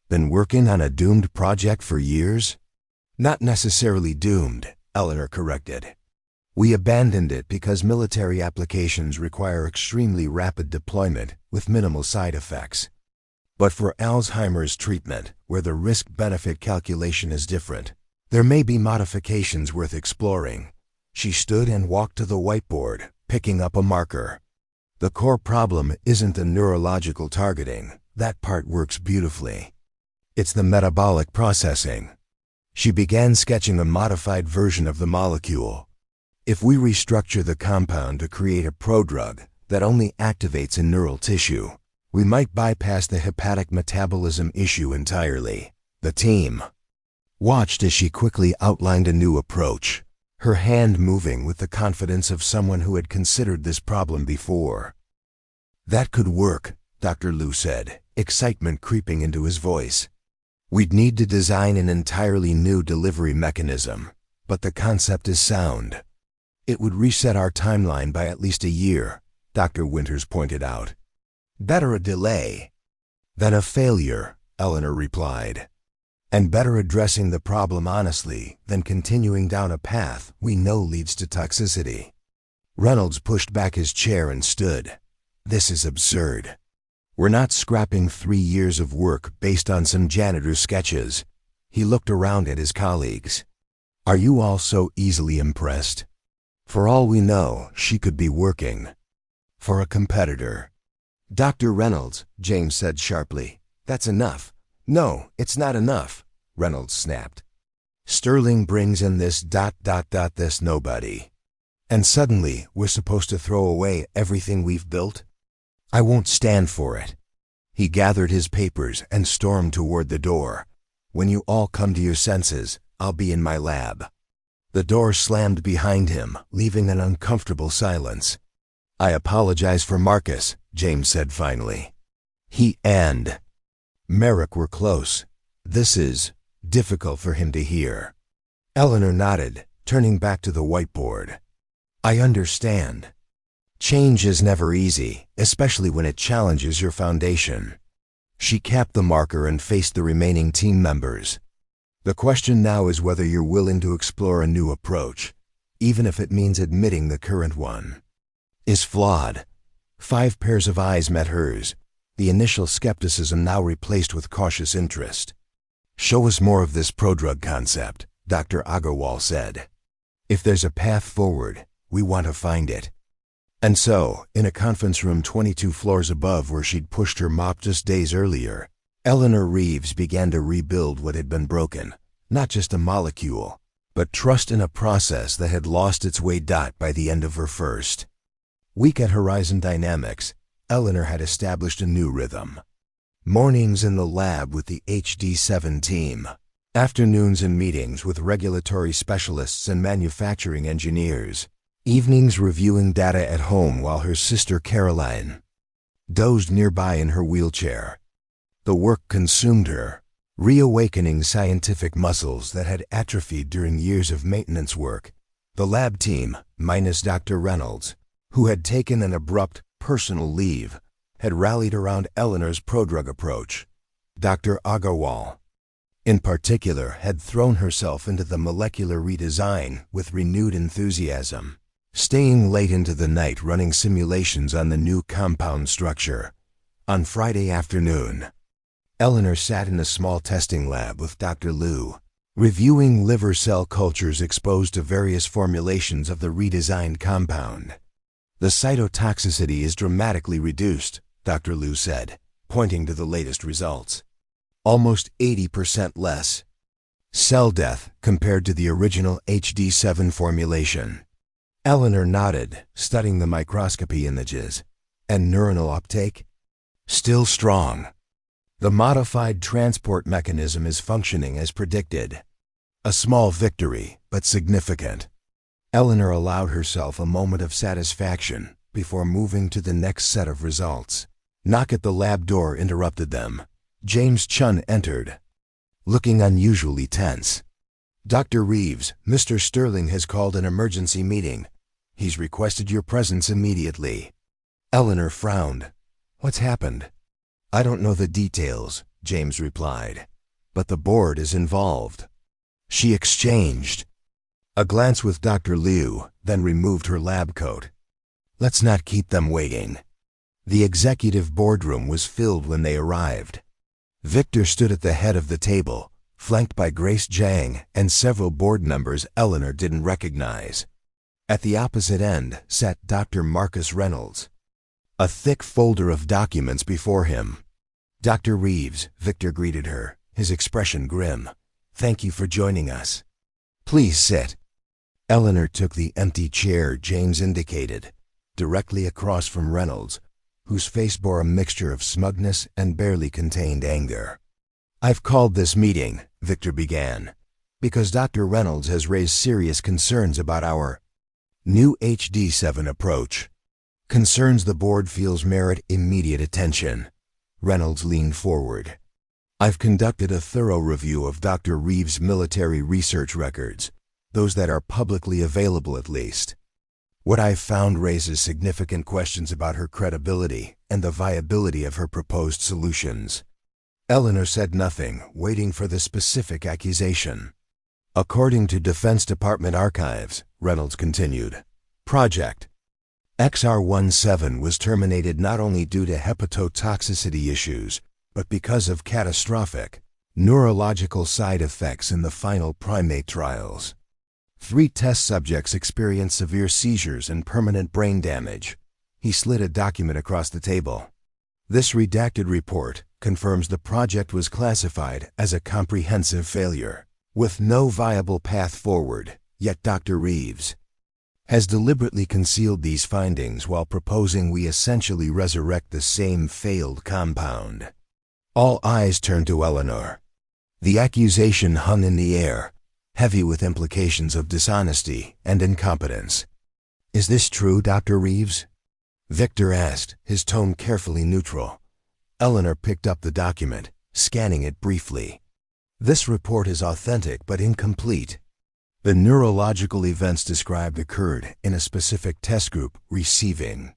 [SPEAKER 1] been working on a doomed project for years? Not necessarily doomed, Eleanor corrected. We abandoned it because military applications require extremely rapid deployment with minimal side effects. But for Alzheimer's treatment, where the risk-benefit calculation is different, there may be modifications worth exploring. She stood and walked to the whiteboard, picking up a marker. The core problem isn't the neurological targeting. That part works beautifully. It's the metabolic processing. She began sketching a modified version of the molecule. If we restructure the compound to create a prodrug that only activates in neural tissue, we might bypass the hepatic metabolism issue entirely. The team watched as she quickly outlined a new approach, her hand moving with the confidence of someone who had considered this problem before. That could work, Dr. Liu said, excitement creeping into his voice. We'd need to design an entirely new delivery mechanism, but the concept is sound. It would reset our timeline by at least a year, Dr. Winters pointed out. Better a delay than a failure, Eleanor replied. And better addressing the problem honestly than continuing down a path we know leads to toxicity. Reynolds pushed back his chair and stood. This is absurd. We're not scrapping 3 years of work based on some janitor sketches. He looked around at his colleagues. Are you all so easily impressed? For all we know, she could be working for a competitor. Dr. Reynolds, James said sharply. That's enough. No, it's not enough, Reynolds snapped. Sterling brings in this ... this nobody. And suddenly, we're supposed to throw away everything we've built? I won't stand for it. He gathered his papers and stormed toward the door. When you all come to your senses, I'll be in my lab. The door slammed behind him, leaving an uncomfortable silence. I apologize for Marcus, James said finally. He and Merrick were close. This is difficult for him to hear. Eleanor nodded, turning back to the whiteboard. I understand. Change is never easy, especially when it challenges your foundation. She capped the marker and faced the remaining team members. The question now is whether you're willing to explore a new approach, even if it means admitting the current one is flawed. 5 pairs of eyes met hers, the initial skepticism now replaced with cautious interest. "Show us more of this prodrug concept," Dr. Agarwal said. "If there's a path forward, we want to find it." And so, in a conference room 22 floors above where she'd pushed her mop just days earlier, Eleanor Reeves began to rebuild what had been broken, not just a molecule, but trust in a process that had lost its way. By the end of her first week at Horizon Dynamics, Eleanor had established a new rhythm. Mornings in the lab with the HD7 team, afternoons in meetings with regulatory specialists and manufacturing engineers, evenings reviewing data at home while her sister Caroline dozed nearby in her wheelchair. The work consumed her, reawakening scientific muscles that had atrophied during years of maintenance work. The lab team, minus Dr. Reynolds, who had taken an abrupt personal leave, had rallied around Eleanor's prodrug approach. Dr. Agarwal, in particular, had thrown herself into the molecular redesign with renewed enthusiasm, staying late into the night running simulations on the new compound structure. On Friday afternoon, Eleanor sat in a small testing lab with Dr. Liu, reviewing liver cell cultures exposed to various formulations of the redesigned compound. "The cytotoxicity is dramatically reduced," Dr. Liu said, pointing to the latest results. "Almost 80% less cell death compared to the original HD7 formulation." Eleanor nodded, studying the microscopy images. "And neuronal uptake?" "Still strong. The modified transport mechanism is functioning as predicted." A small victory, but significant. Eleanor allowed herself a moment of satisfaction before moving to the next set of results. Knock at the lab door interrupted them. James Chun entered, looking unusually tense. "Dr. Reeves, Mr. Sterling has called an emergency meeting. He's requested your presence immediately." Eleanor frowned. "What's happened?" "I don't know the details," James replied, "but the board is involved." She exchanged a glance with Dr. Liu, then removed her lab coat. "Let's not keep them waiting." The executive boardroom was filled when they arrived. Victor stood at the head of the table, flanked by Grace Zhang and several board members Eleanor didn't recognize. At the opposite end sat Dr. Marcus Reynolds, a thick folder of documents before him. "Dr. Reeves," Victor greeted her, his expression grim. "Thank you for joining us. Please sit." Eleanor took the empty chair James indicated, directly across from Reynolds, whose face bore a mixture of smugness and barely contained anger. "I've called this meeting," Victor began, "because Dr. Reynolds has raised serious concerns about our new HD7 approach. Concerns the board feels merit immediate attention." Reynolds leaned forward. "I've conducted a thorough review of Dr. Reeves' military research records, those that are publicly available at least. What I've found raises significant questions about her credibility and the viability of her proposed solutions." Eleanor said nothing, waiting for the specific accusation. "According to Defense Department archives," Reynolds continued, "Project XR-17 was terminated not only due to hepatotoxicity issues, but because of catastrophic neurological side effects in the final primate trials. 3 test subjects experienced severe seizures and permanent brain damage." He slid a document across the table. "This redacted report confirms the project was classified as a comprehensive failure, with no viable path forward, yet Dr. Reeves has deliberately concealed these findings while proposing we essentially resurrect the same failed compound." All eyes turned to Eleanor. The accusation hung in the air, heavy with implications of dishonesty and incompetence. "Is this true, Dr. Reeves?" Victor asked, his tone carefully neutral. Eleanor picked up the document, scanning it briefly. "This report is authentic but incomplete. The neurological events described occurred in a specific test group receiving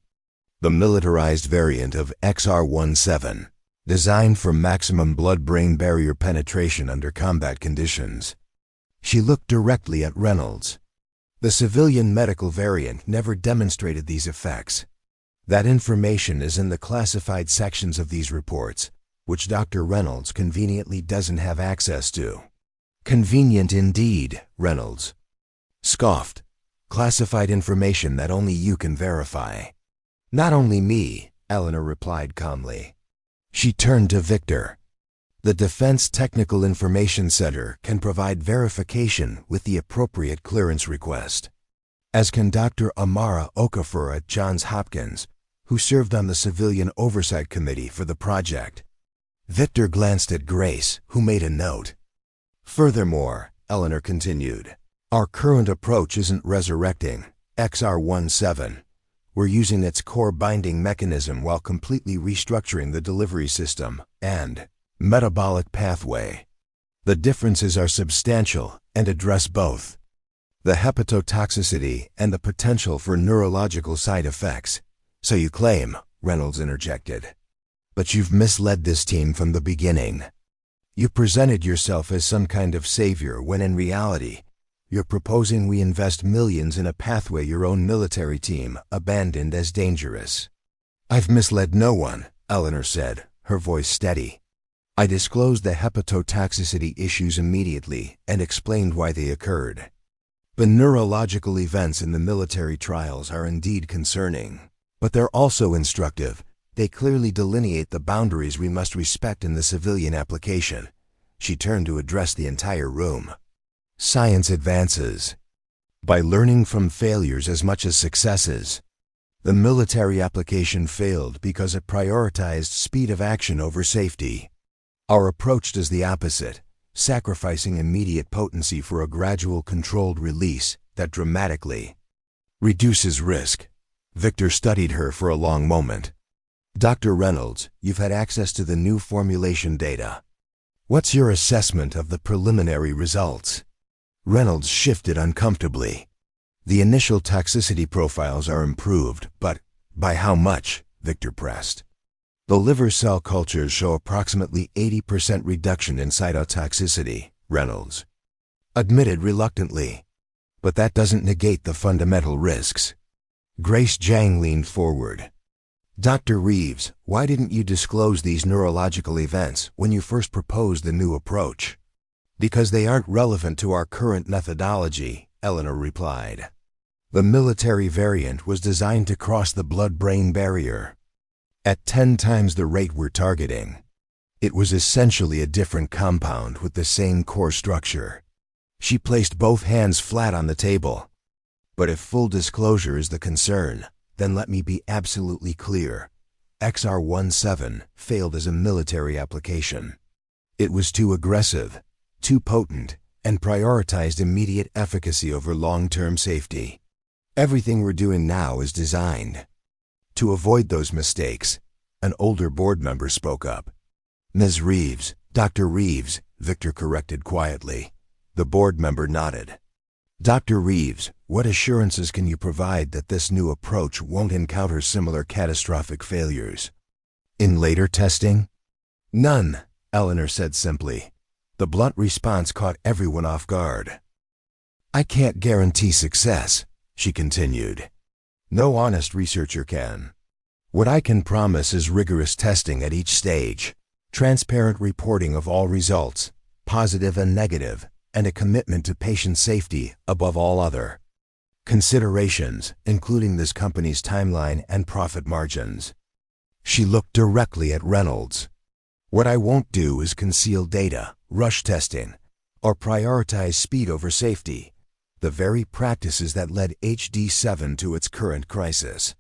[SPEAKER 1] the militarized variant of XR17, designed for maximum blood-brain barrier penetration under combat conditions. She looked directly at Reynolds. The civilian medical variant never demonstrated these effects. That information is in the classified sections of these reports, which Dr. Reynolds conveniently doesn't have access to. Convenient indeed, Reynolds scoffed. Classified information that only you can verify. Not only me, Eleanor replied calmly. She turned to Victor. The Defense Technical Information Center can provide verification with the appropriate clearance request. As can Dr. Amara Okafor at Johns Hopkins, who served on the Civilian Oversight Committee for the project. Victor glanced at Grace, who made a note. Furthermore, Eleanor continued, our current approach isn't resurrecting XR17. We're using its core binding mechanism while completely restructuring the delivery system and metabolic pathway. The differences are substantial and address both the hepatotoxicity and the potential for neurological side effects. So you claim, Reynolds interjected. But you've misled this team from the beginning. You presented yourself as some kind of savior when in reality, you're proposing we invest millions in a pathway your own military team abandoned as dangerous. I've misled no one, Eleanor said, her voice steady. I disclosed the hepatotoxicity issues immediately and explained why they occurred. The neurological events in the military trials are indeed concerning, but they're also instructive. They clearly delineate the boundaries we must respect in the civilian application. She turned to address the entire room. Science advances by learning from failures as much as successes. The military application failed because it prioritized speed of action over safety. Our approach does the opposite, sacrificing immediate potency for a gradual controlled release that dramatically reduces risk. Victor studied her for a long moment. Dr. Reynolds, you've had access to the new formulation data. What's your assessment of the preliminary results? Reynolds shifted uncomfortably. The initial toxicity profiles are improved, but by how much? Victor pressed. The liver cell cultures show approximately 80% reduction in cytotoxicity, Reynolds admitted reluctantly. But that doesn't negate the fundamental risks. Grace Jang leaned forward. Dr. Reeves, why didn't you disclose these neurological events when you first proposed the new approach? Because they aren't relevant to our current methodology, Eleanor replied. The military variant was designed to cross the blood-brain barrier at 10 times the rate we're targeting. It was essentially a different compound with the same core structure. She placed both hands flat on the table. But if full disclosure is the concern, then let me be absolutely clear. XR17 failed as a military application. It was too aggressive, too potent, and prioritized immediate efficacy over long-term safety. Everything we're doing now is designed to avoid those mistakes. An older board member spoke up. Ms. Reeves, Dr. Reeves, Victor corrected quietly. The board member nodded. Dr. Reeves, what assurances can you provide that this new approach won't encounter similar catastrophic failures in later testing? None, Eleanor said simply. The blunt response caught everyone off guard. I can't guarantee success, she continued. No honest researcher can. What I can promise is rigorous testing at each stage, transparent reporting of all results, positive and negative, and a commitment to patient safety above all other considerations, including this company's timeline and profit margins. She looked directly at Reynolds. What I won't do is conceal data, rush testing, or prioritize speed over safety, the very practices that led HD7 to its current crisis.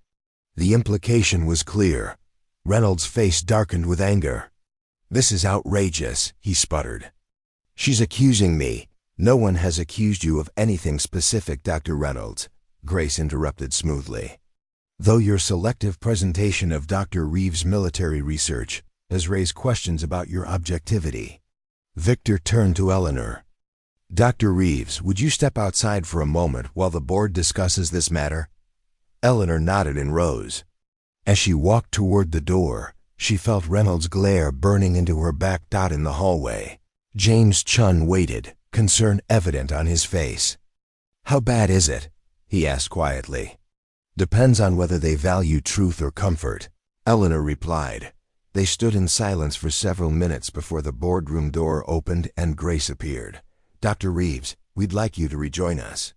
[SPEAKER 1] The implication was clear. Reynolds' face darkened with anger. This is outrageous, he sputtered. She's accusing me. No one has accused you of anything specific, Dr. Reynolds, Grace interrupted smoothly. Though your selective presentation of Dr. Reeves' military research has raised questions about your objectivity. Victor turned to Eleanor. Dr. Reeves, would you step outside for a moment while the board discusses this matter? Eleanor nodded and rose. As she walked toward the door, she felt Reynolds' glare burning into her back in the hallway. James Chun waited, concern evident on his face. How bad is it? He asked quietly. Depends on whether they value truth or comfort, Eleanor replied. They stood in silence for several minutes before the boardroom door opened and Grace appeared. Dr. Reeves, we'd like you to rejoin us.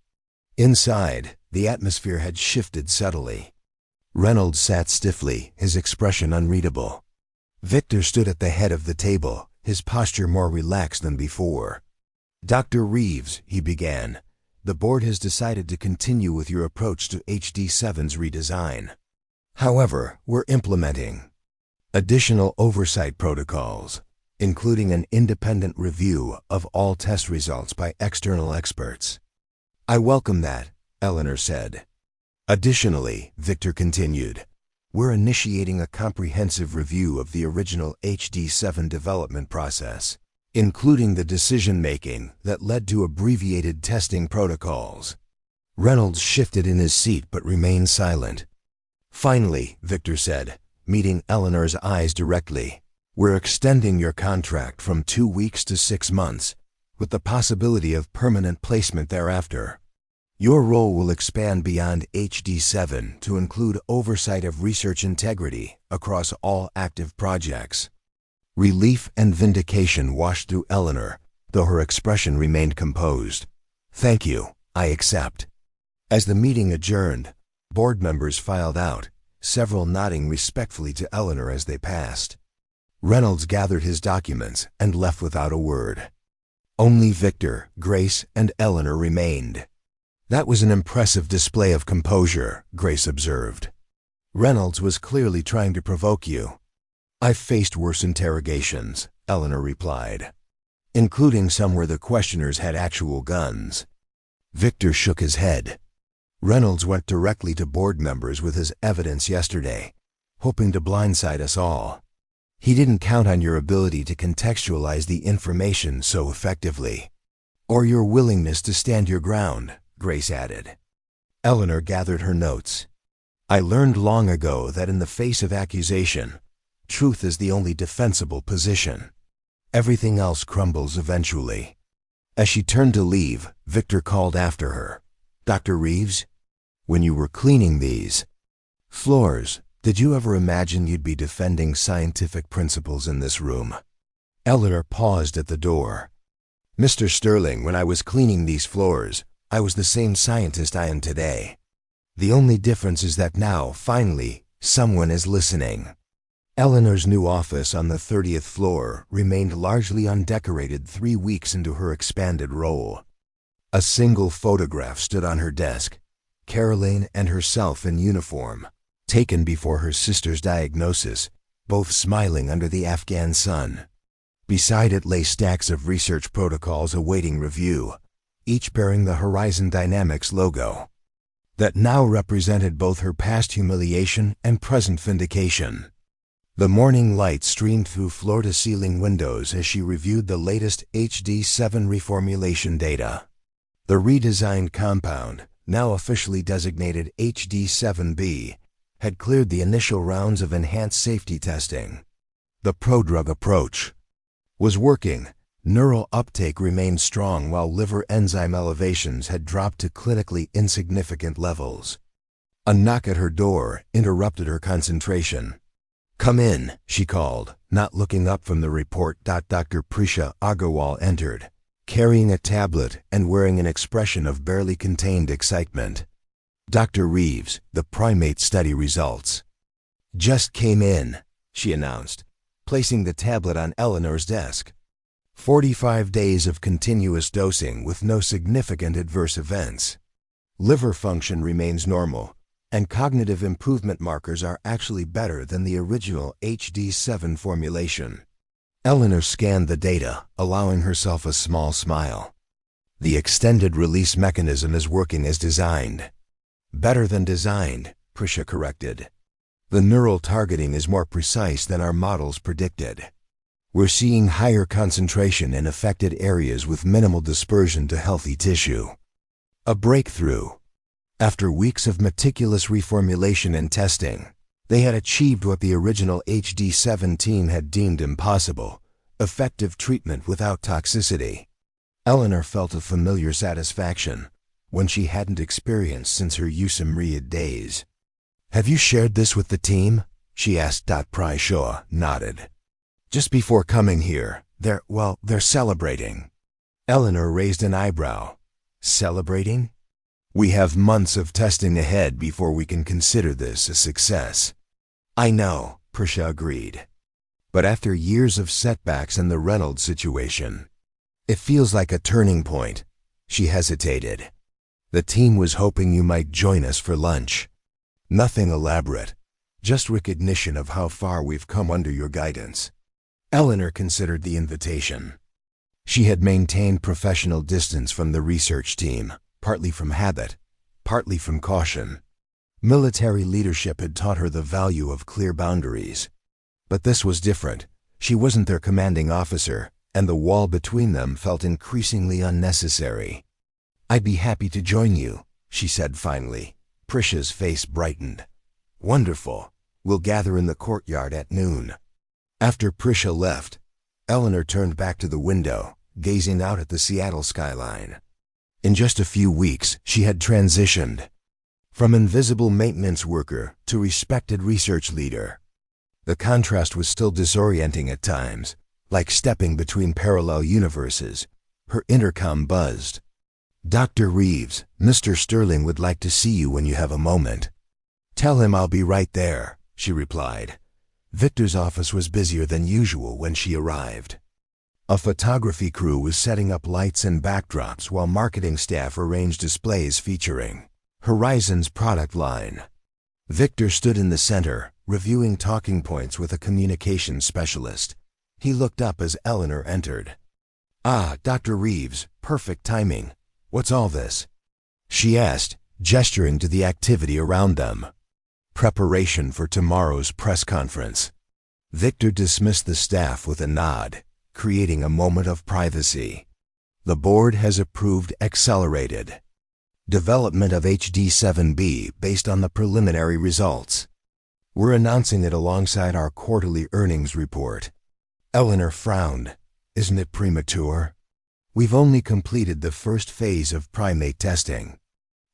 [SPEAKER 1] Inside, the atmosphere had shifted subtly. Reynolds sat stiffly, his expression unreadable. Victor stood at the head of the table, his posture more relaxed than before. Dr. Reeves, he began, the board has decided to continue with your approach to HD7's redesign. However, we're implementing additional oversight protocols, including an independent review of all test results by external experts. I welcome that, Eleanor said. Additionally, Victor continued, we're initiating a comprehensive review of the original HD7 development process, including the decision-making that led to abbreviated testing protocols. Reynolds shifted in his seat but remained silent. Finally, Victor said, meeting Eleanor's eyes directly, we're extending your contract from 2 weeks to 6 months, with the possibility of permanent placement thereafter. Your role will expand beyond HD7 to include oversight of research integrity across all active projects. Relief and vindication washed through Eleanor, though her expression remained composed. Thank you, I accept. As the meeting adjourned, board members filed out, several nodding respectfully to Eleanor as they passed. Reynolds gathered his documents and left without a word. Only Victor, Grace, and Eleanor remained. That was an impressive display of composure, Grace observed. Reynolds was clearly trying to provoke you. I've faced worse interrogations, Eleanor replied, including some where the questioners had actual guns. Victor shook his head. Reynolds went directly to board members with his evidence yesterday, hoping to blindside us all. He didn't count on your ability to contextualize the information so effectively, or your willingness to stand your ground, Grace added. Eleanor gathered her notes. I learned long ago that in the face of accusation, truth is the only defensible position. Everything else crumbles eventually. As she turned to leave, Victor called after her. Dr. Reeves, when you were cleaning these floors, did you ever imagine you'd be defending scientific principles in this room? Eleanor paused at the door. Mr. Sterling, when I was cleaning these floors, I was the same scientist I am today. The only difference is that now, finally, someone is listening. Eleanor's new office on the 30th floor remained largely undecorated 3 weeks into her expanded role. A single photograph stood on her desk, Caroline and herself in uniform, taken before her sister's diagnosis, both smiling under the Afghan sun. Beside it lay stacks of research protocols awaiting review, each bearing the Horizon Dynamics logo. That now represented both her past humiliation and present vindication. The morning light streamed through floor-to-ceiling windows as she reviewed the latest HD7 reformulation data. The redesigned compound, now officially designated HD7B, had cleared the initial rounds of enhanced safety testing. The prodrug approach was working. Neural uptake remained strong while liver enzyme elevations had dropped to clinically insignificant levels. A knock at her door interrupted her concentration. Come in, she called, not looking up from the report. Dr. Prisha Agarwal entered, carrying a tablet and wearing an expression of barely contained excitement. Dr. Reeves, the primate study results. Just came in, she announced, placing the tablet on Eleanor's desk. 45 days of continuous dosing with no significant adverse events. Liver function remains normal, and cognitive improvement markers are actually better than the original HD7 formulation. Eleanor scanned the data, allowing herself a small smile. The extended release mechanism is working as designed. Better than designed, Prisha corrected. The neural targeting is more precise than our models predicted. We're seeing higher concentration in affected areas with minimal dispersion to healthy tissue. A breakthrough. After weeks of meticulous reformulation and testing, they had achieved what the original HD7 team had deemed impossible: effective treatment without toxicity. Eleanor felt a familiar satisfaction, one she hadn't experienced since her eusimryid days. "Have you shared this with the team?" she asked. Pryshaw nodded. "Just before coming here, they're celebrating." Eleanor raised an eyebrow. "Celebrating? We have months of testing ahead before we can consider this a success." "I know," Pryshaw agreed. "But after years of setbacks and the Reynolds situation, it feels like a turning point." She hesitated. "The team was hoping you might join us for lunch. Nothing elaborate, just recognition of how far we've come under your guidance." Eleanor considered the invitation. She had maintained professional distance from the research team, partly from habit, partly from caution. Military leadership had taught her the value of clear boundaries. But this was different. She wasn't their commanding officer, and the wall between them felt increasingly unnecessary. "I'd be happy to join you," she said finally. Prish's face brightened. "Wonderful. We'll gather in the courtyard at noon." After Prisha left, Eleanor turned back to the window, gazing out at the Seattle skyline. In just a few weeks, she had transitioned from invisible maintenance worker to respected research leader. The contrast was still disorienting at times, like stepping between parallel universes. Her intercom buzzed. "Dr. Reeves, Mr. Sterling would like to see you when you have a moment." "Tell him I'll be right there," she replied. Victor's office was busier than usual when she arrived. A photography crew was setting up lights and backdrops while marketing staff arranged displays featuring Horizon's product line. Victor stood in the center, reviewing talking points with a communications specialist. He looked up as Eleanor entered. "Ah, Dr. Reeves, perfect timing. What's all this?" she asked, gesturing to the activity around them. "Preparation for tomorrow's press conference." Victor dismissed the staff with a nod, creating a moment of privacy. "The board has approved accelerated development of HD7B based on the preliminary results. We're announcing it alongside our quarterly earnings report." Eleanor frowned. "Isn't it premature? We've only completed the first phase of primate testing."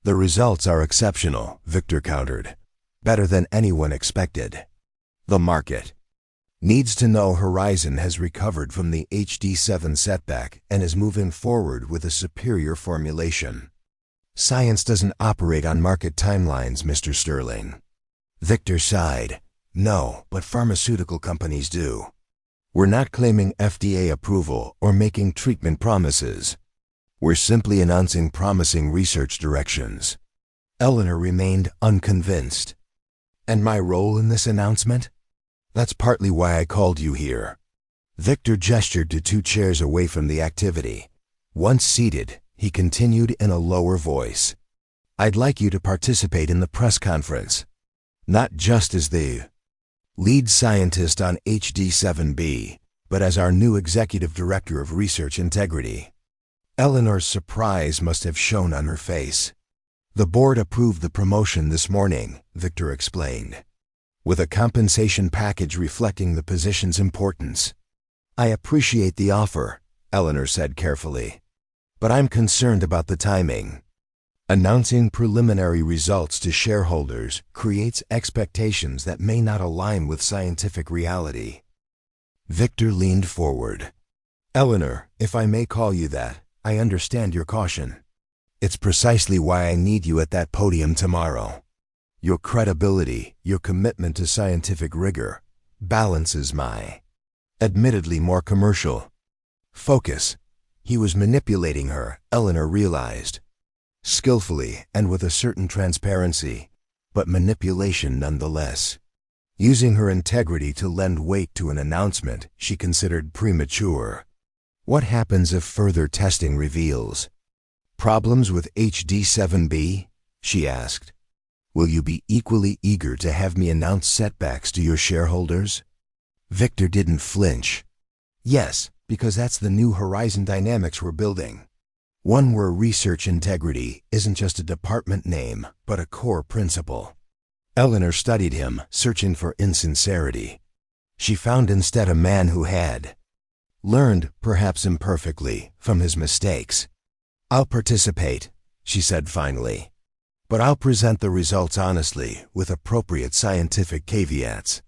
[SPEAKER 1] "The results are exceptional," Victor countered. "Better than anyone expected. The market needs to know Horizon has recovered from the HD7 setback and is moving forward with a superior formulation." "Science doesn't operate on market timelines, Mr. Sterling." Victor sighed. "No, but pharmaceutical companies do. We're not claiming FDA approval or making treatment promises. We're simply announcing promising research directions." Eleanor remained unconvinced. "And my role in this announcement?" "That's partly why I called you here." Victor gestured to two chairs away from the activity. Once seated, he continued in a lower voice. "I'd like you to participate in the press conference, not just as the lead scientist on HD7B, but as our new executive director of research integrity." Eleanor's surprise must have shown on her face. "The board approved the promotion this morning," Victor explained, "with a compensation package reflecting the position's importance." "I appreciate the offer," Eleanor said carefully, "but I'm concerned about the timing. Announcing preliminary results to shareholders creates expectations that may not align with scientific reality." Victor leaned forward. "Eleanor, if I may call you that, I understand your caution. It's precisely why I need you at that podium tomorrow. Your credibility, your commitment to scientific rigor, balances my, admittedly more commercial, focus." He was manipulating her, Eleanor realized. Skillfully and with a certain transparency, but manipulation nonetheless. Using her integrity to lend weight to an announcement she considered premature. What happens if further testing reveals problems with HD7B? She asked. Will you be equally eager to have me announce setbacks to your shareholders? Victor didn't flinch. Yes, because that's the new horizon dynamics we're building. One where research integrity isn't just a department name, but a core principle. Eleanor studied him, searching for insincerity. She found instead a man who had learned, perhaps imperfectly, from his mistakes. "I'll participate," she said finally. "But I'll present the results honestly, with appropriate scientific caveats."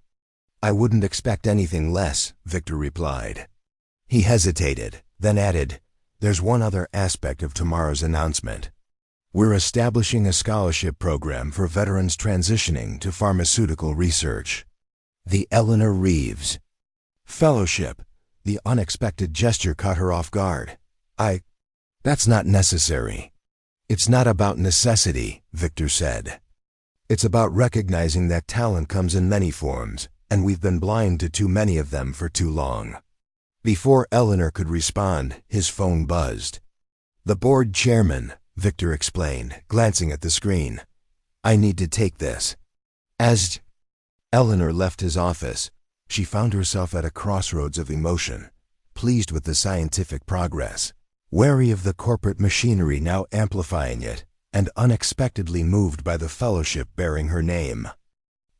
[SPEAKER 1] "I wouldn't expect anything less," Victor replied. He hesitated, then added, "There's one other aspect of tomorrow's announcement. We're establishing a scholarship program for veterans transitioning to pharmaceutical research." The Eleanor Reeves Fellowship. The unexpected gesture caught her off guard. That's not necessary." "It's not about necessity," Victor said. "It's about recognizing that talent comes in many forms, and we've been blind to too many of them for too long." Before Eleanor could respond, his phone buzzed. "The board chairman," Victor explained, glancing at the screen. "I need to take this." As Eleanor left his office, she found herself at a crossroads of emotion, pleased with the scientific progress, wary of the corporate machinery now amplifying it, and unexpectedly moved by the fellowship bearing her name.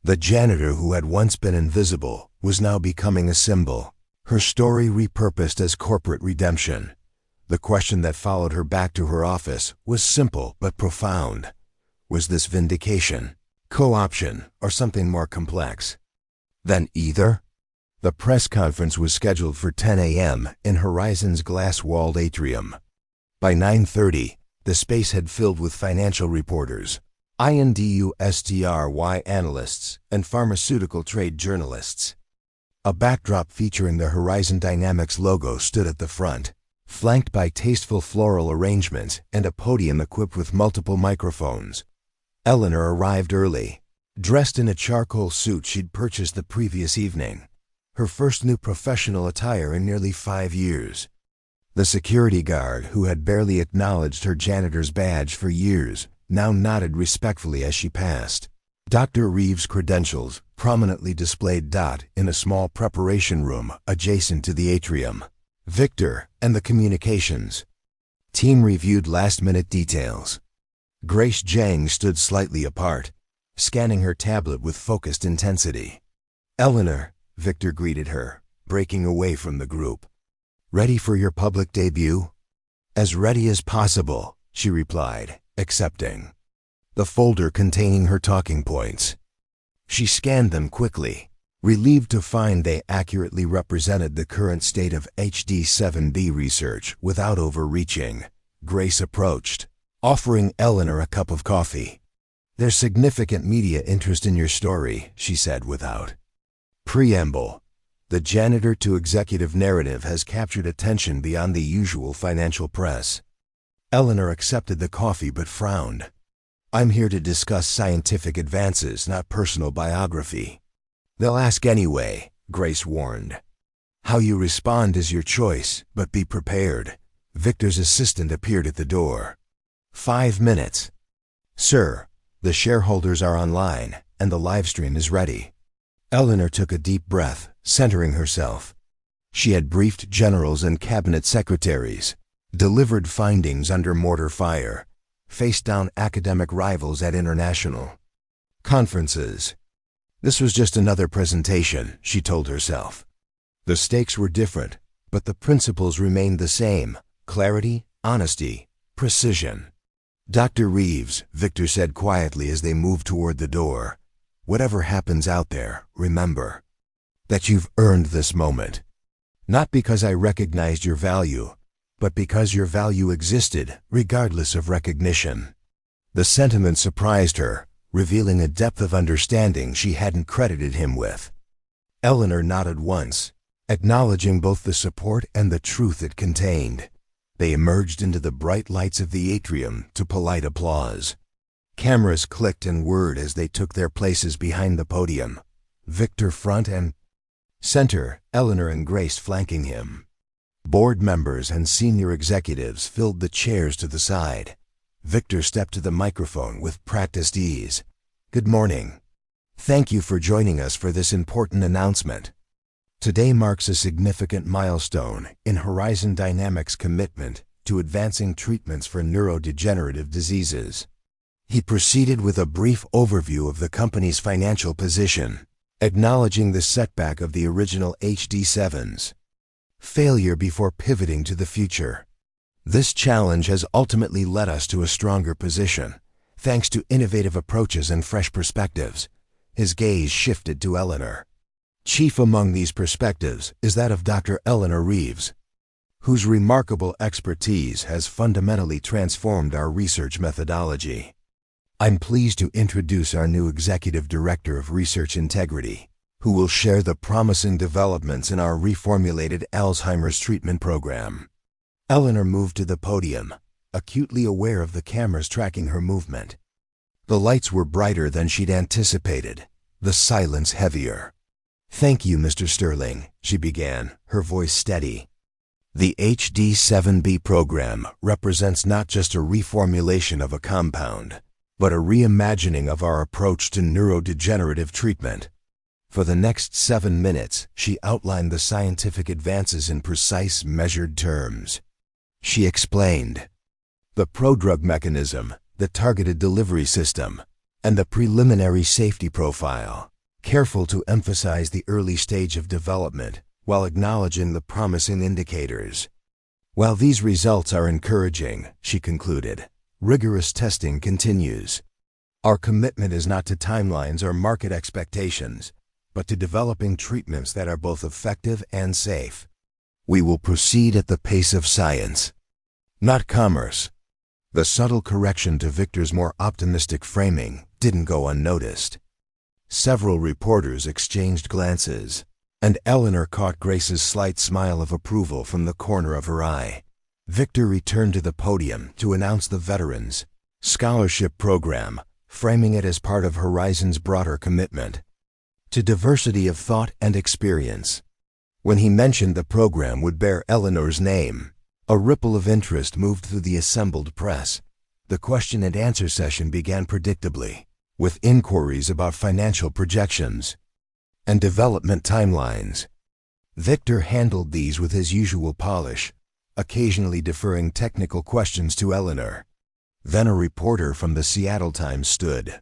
[SPEAKER 1] The janitor who had once been invisible was now becoming a symbol, her story repurposed as corporate redemption. The question that followed her back to her office was simple but profound. Was this vindication, co-option, or something more complex than either? The press conference was scheduled for 10 a.m. in Horizon's glass-walled atrium. By 9:30, the space had filled with financial reporters, industry analysts, and pharmaceutical trade journalists. A backdrop featuring the Horizon Dynamics logo stood at the front, flanked by tasteful floral arrangements and a podium equipped with multiple microphones. Eleanor arrived early, dressed in a charcoal suit she'd purchased the previous evening, her first new professional attire in nearly 5 years. The security guard, who had barely acknowledged her janitor's badge for years, now nodded respectfully as she passed. Dr. Reeves' credentials prominently displayed in a small preparation room adjacent to the atrium. Victor and the communications team reviewed last-minute details. Grace Jang stood slightly apart, scanning her tablet with focused intensity. "Eleanor," Victor greeted her, breaking away from the group. "Ready for your public debut?" "As ready as possible," she replied, accepting the folder containing her talking points. She scanned them quickly, relieved to find they accurately represented the current state of HD7B research without overreaching. Grace approached, offering Eleanor a cup of coffee. "There's significant media interest in your story," she said without preamble. "The janitor to executive narrative has captured attention beyond the usual financial press." Eleanor accepted the coffee but frowned. "I'm here to discuss scientific advances, not personal biography." "They'll ask anyway," Grace warned. "How you respond is your choice, but be prepared." Victor's assistant appeared at the door. 5 minutes. "Sir, the shareholders are online, and the live stream is ready." Eleanor took a deep breath, centering herself. She had briefed generals and cabinet secretaries, delivered findings under mortar fire, faced down academic rivals at international conferences. This was just another presentation, she told herself. The stakes were different, but the principles remained the same: clarity, honesty, precision. "Dr. Reeves," Victor said quietly as they moved toward the door, "whatever happens out there, remember that you've earned this moment. Not because I recognized your value, but because your value existed, regardless of recognition." The sentiment surprised her, revealing a depth of understanding she hadn't credited him with. Eleanor nodded once, acknowledging both the support and the truth it contained. They emerged into the bright lights of the atrium to polite applause. Cameras clicked and whirred as they took their places behind the podium. Victor front and center, Eleanor and Grace flanking him. Board members and senior executives filled the chairs to the side. Victor stepped to the microphone with practiced ease. "Good morning. Thank you for joining us for this important announcement." Today marks a significant milestone in Horizon Dynamics' commitment to advancing treatments for neurodegenerative diseases. He proceeded with a brief overview of the company's financial position, acknowledging the setback of the original HD7's failure before pivoting to the future. This challenge has ultimately led us to a stronger position, thanks to innovative approaches and fresh perspectives. His gaze shifted to Eleanor. Chief among these perspectives is that of Dr. Eleanor Reeves, whose remarkable expertise has fundamentally transformed our research methodology. I'm pleased to introduce our new Executive Director of Research Integrity, who will share the promising developments in our reformulated Alzheimer's treatment program. Eleanor moved to the podium, acutely aware of the cameras tracking her movement. The lights were brighter than she'd anticipated, the silence heavier. "Thank you, Mr. Sterling," she began, her voice steady. The HD7B program represents not just a reformulation of a compound, but a reimagining of our approach to neurodegenerative treatment. For the next 7 minutes, she outlined the scientific advances in precise, measured terms. She explained the prodrug mechanism, the targeted delivery system, and the preliminary safety profile, careful to emphasize the early stage of development while acknowledging the promising indicators. While these results are encouraging, she concluded, rigorous testing continues. Our commitment is not to timelines or market expectations, but to developing treatments that are both effective and safe. We will proceed at the pace of science, not commerce. The subtle correction to Victor's more optimistic framing didn't go unnoticed. Several reporters exchanged glances, and Eleanor caught Grace's slight smile of approval from the corner of her eye. Victor returned to the podium to announce the Veterans Scholarship Program, framing it as part of Horizon's broader commitment to diversity of thought and experience. When he mentioned the program would bear Eleanor's name, a ripple of interest moved through the assembled press. The question and answer session began predictably, with inquiries about financial projections and development timelines. Victor handled these with his usual polish, occasionally deferring technical questions to Eleanor. Then a reporter from the Seattle Times stood.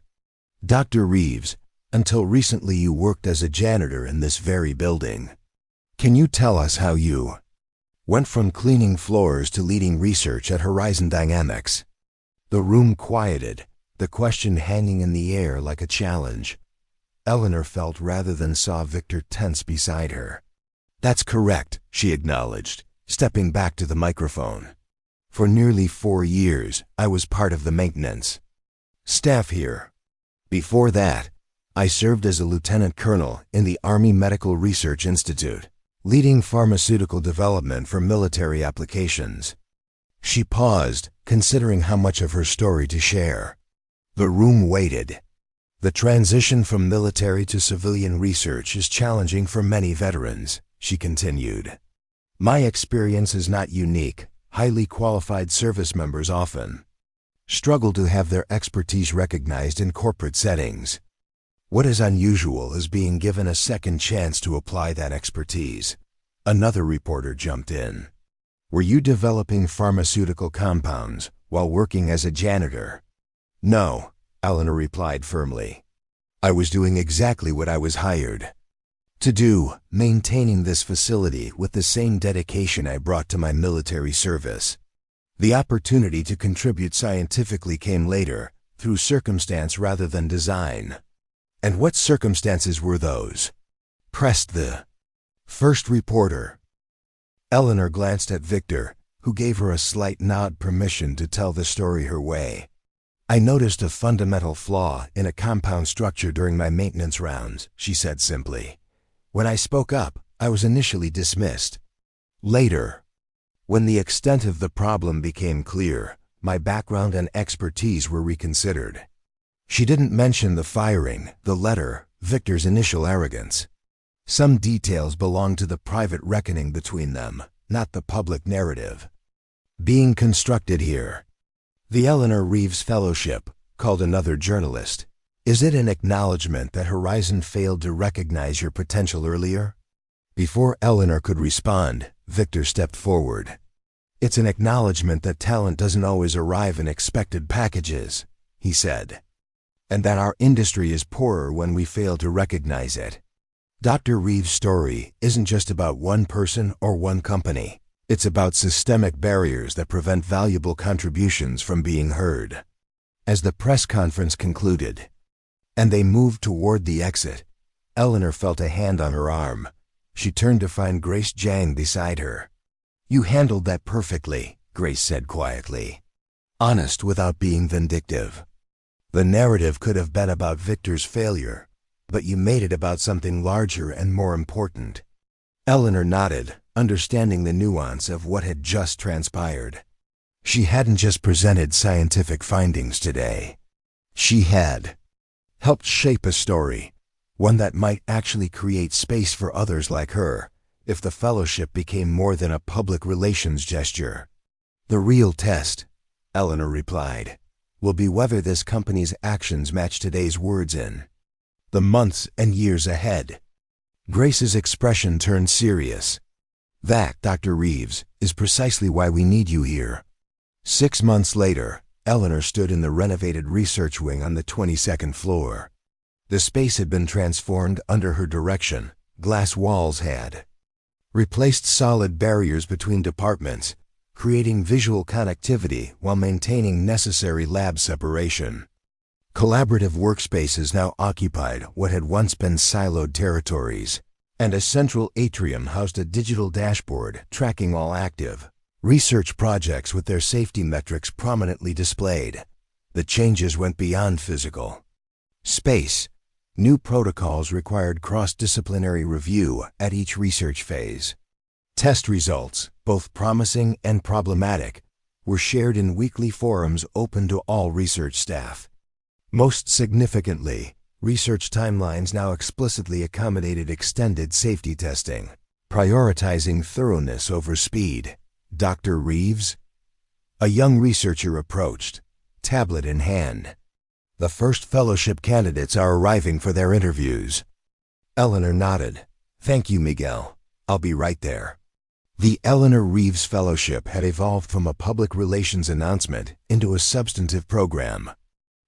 [SPEAKER 1] "Dr. Reeves, until recently you worked as a janitor in this very building. Can you tell us how you went from cleaning floors to leading research at Horizon Dynamics?" The room quieted, the question hanging in the air like a challenge. Eleanor felt rather than saw Victor tense beside her. "That's correct," she acknowledged, stepping back to the microphone. "For nearly 4 years, I was part of the maintenance staff here. Before that, I served as a lieutenant colonel in the Army Medical Research Institute, leading pharmaceutical development for military applications." She paused, considering how much of her story to share. The room waited. "The transition from military to civilian research is challenging for many veterans," she continued. "My experience is not unique. Highly qualified service members often struggle to have their expertise recognized in corporate settings. What is unusual is being given a second chance to apply that expertise." Another reporter jumped in. "Were you developing pharmaceutical compounds while working as a janitor?" "No," Eleanor replied firmly. "I was doing exactly what I was hired to do, maintaining this facility with the same dedication I brought to my military service. The opportunity to contribute scientifically came later, through circumstance rather than design." "And what circumstances were those?" pressed the first reporter. Eleanor glanced at Victor, who gave her a slight nod, permission to tell the story her way. "I noticed a fundamental flaw in a compound structure during my maintenance rounds," she said simply. "When I spoke up, I was initially dismissed. Later, when the extent of the problem became clear, my background and expertise were reconsidered." She didn't mention the firing, the letter, Victor's initial arrogance. Some details belonged to the private reckoning between them, not the public narrative being constructed here. "The Eleanor Reeves Fellowship," called another journalist. "Is it an acknowledgement that Horizon failed to recognize your potential earlier?" Before Eleanor could respond, Victor stepped forward. "It's an acknowledgement that talent doesn't always arrive in expected packages," he said, "and that our industry is poorer when we fail to recognize it." Dr. Reeves' story isn't just about one person or one company. It's about systemic barriers that prevent valuable contributions from being heard. As the press conference concluded, and they moved toward the exit, Eleanor felt a hand on her arm. She turned to find Grace Jang beside her. "You handled that perfectly," Grace said quietly. "Honest without being vindictive. The narrative could have been about Victor's failure, but you made it about something larger and more important." Eleanor nodded, understanding the nuance of what had just transpired. She hadn't just presented scientific findings today. She had helped shape a story, one that might actually create space for others like her, if the fellowship became more than a public relations gesture. "The real test," Eleanor replied, "will be whether this company's actions match today's words in the months and years ahead." Grace's expression turned serious. "That, Dr. Reeves, is precisely why we need you here." 6 months later, Eleanor stood in the renovated research wing on the 22nd floor. The space had been transformed under her direction. Glass walls had replaced solid barriers between departments, creating visual connectivity while maintaining necessary lab separation. Collaborative workspaces now occupied what had once been siloed territories, and a central atrium housed a digital dashboard tracking all active research projects with their safety metrics prominently displayed. The changes went beyond physical space. New protocols required cross-disciplinary review at each research phase. Test results, both promising and problematic, were shared in weekly forums open to all research staff. Most significantly, research timelines now explicitly accommodated extended safety testing, prioritizing thoroughness over speed. "Dr. Reeves?" A young researcher approached, tablet in hand. "The first fellowship candidates are arriving for their interviews." Eleanor nodded. "Thank you, Miguel. I'll be right there." The Eleanor Reeves Fellowship had evolved from a public relations announcement into a substantive program.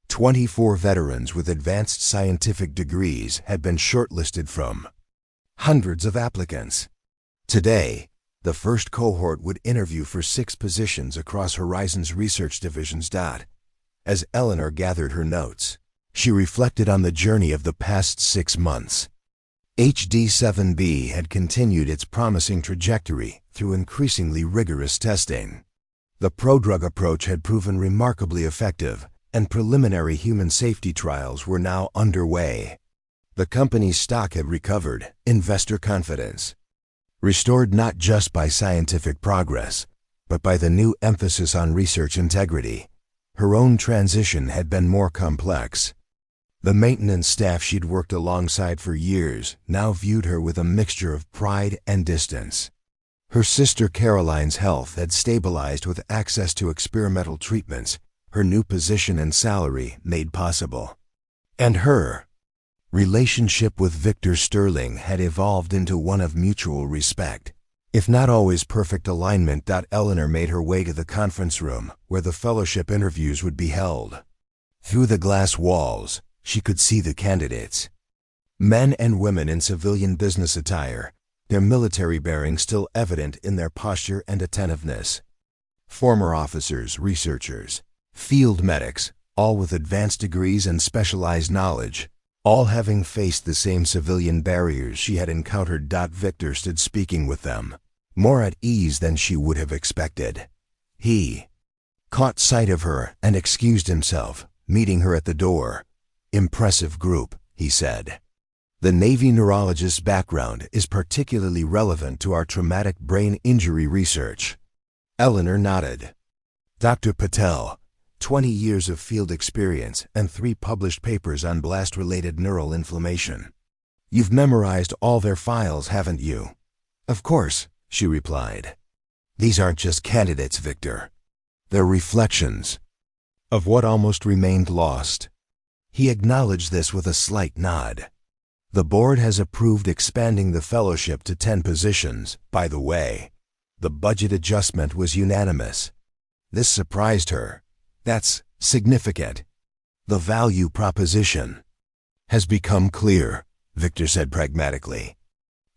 [SPEAKER 1] 24 veterans with advanced scientific degrees had been shortlisted from hundreds of applicants. Today, the first cohort would interview for 6 positions across Horizon's research divisions. As Eleanor gathered her notes, she reflected on the journey of the past 6 months. HD7B had continued its promising trajectory through increasingly rigorous testing. The prodrug approach had proven remarkably effective, and preliminary human safety trials were now underway. The company's stock had recovered, investor confidence restored not just by scientific progress, but by the new emphasis on research integrity. Her own transition had been more complex. The maintenance staff she'd worked alongside for years now viewed her with a mixture of pride and distance. Her sister Caroline's health had stabilized with access to experimental treatments, her new position and salary made possible. And her relationship with Victor Sterling had evolved into one of mutual respect. If not always perfect alignment. Eleanor made her way to the conference room where the fellowship interviews would be held. Through the glass walls, she could see the candidates. Men and women in civilian business attire, their military bearing still evident in their posture and attentiveness. Former officers, researchers, field medics, all with advanced degrees and specialized knowledge, all having faced the same civilian barriers she had encountered. Victor stood speaking with them, more at ease than she would have expected. He caught sight of her and excused himself, meeting her at the door. "Impressive group," he said. "The Navy neurologist's background is particularly relevant to our traumatic brain injury research." Eleanor nodded. "Dr. Patel, 20 years of field experience and 3 published papers on blast-related neural inflammation. You've memorized all their files, haven't you?" "Of course," she replied. "These aren't just candidates, Victor. They're reflections of what almost remained lost." He acknowledged this with a slight nod. The board has approved expanding the fellowship to 10 positions, by the way. The budget adjustment was unanimous. This surprised her. That's significant. The value proposition has become clear, Victor said pragmatically.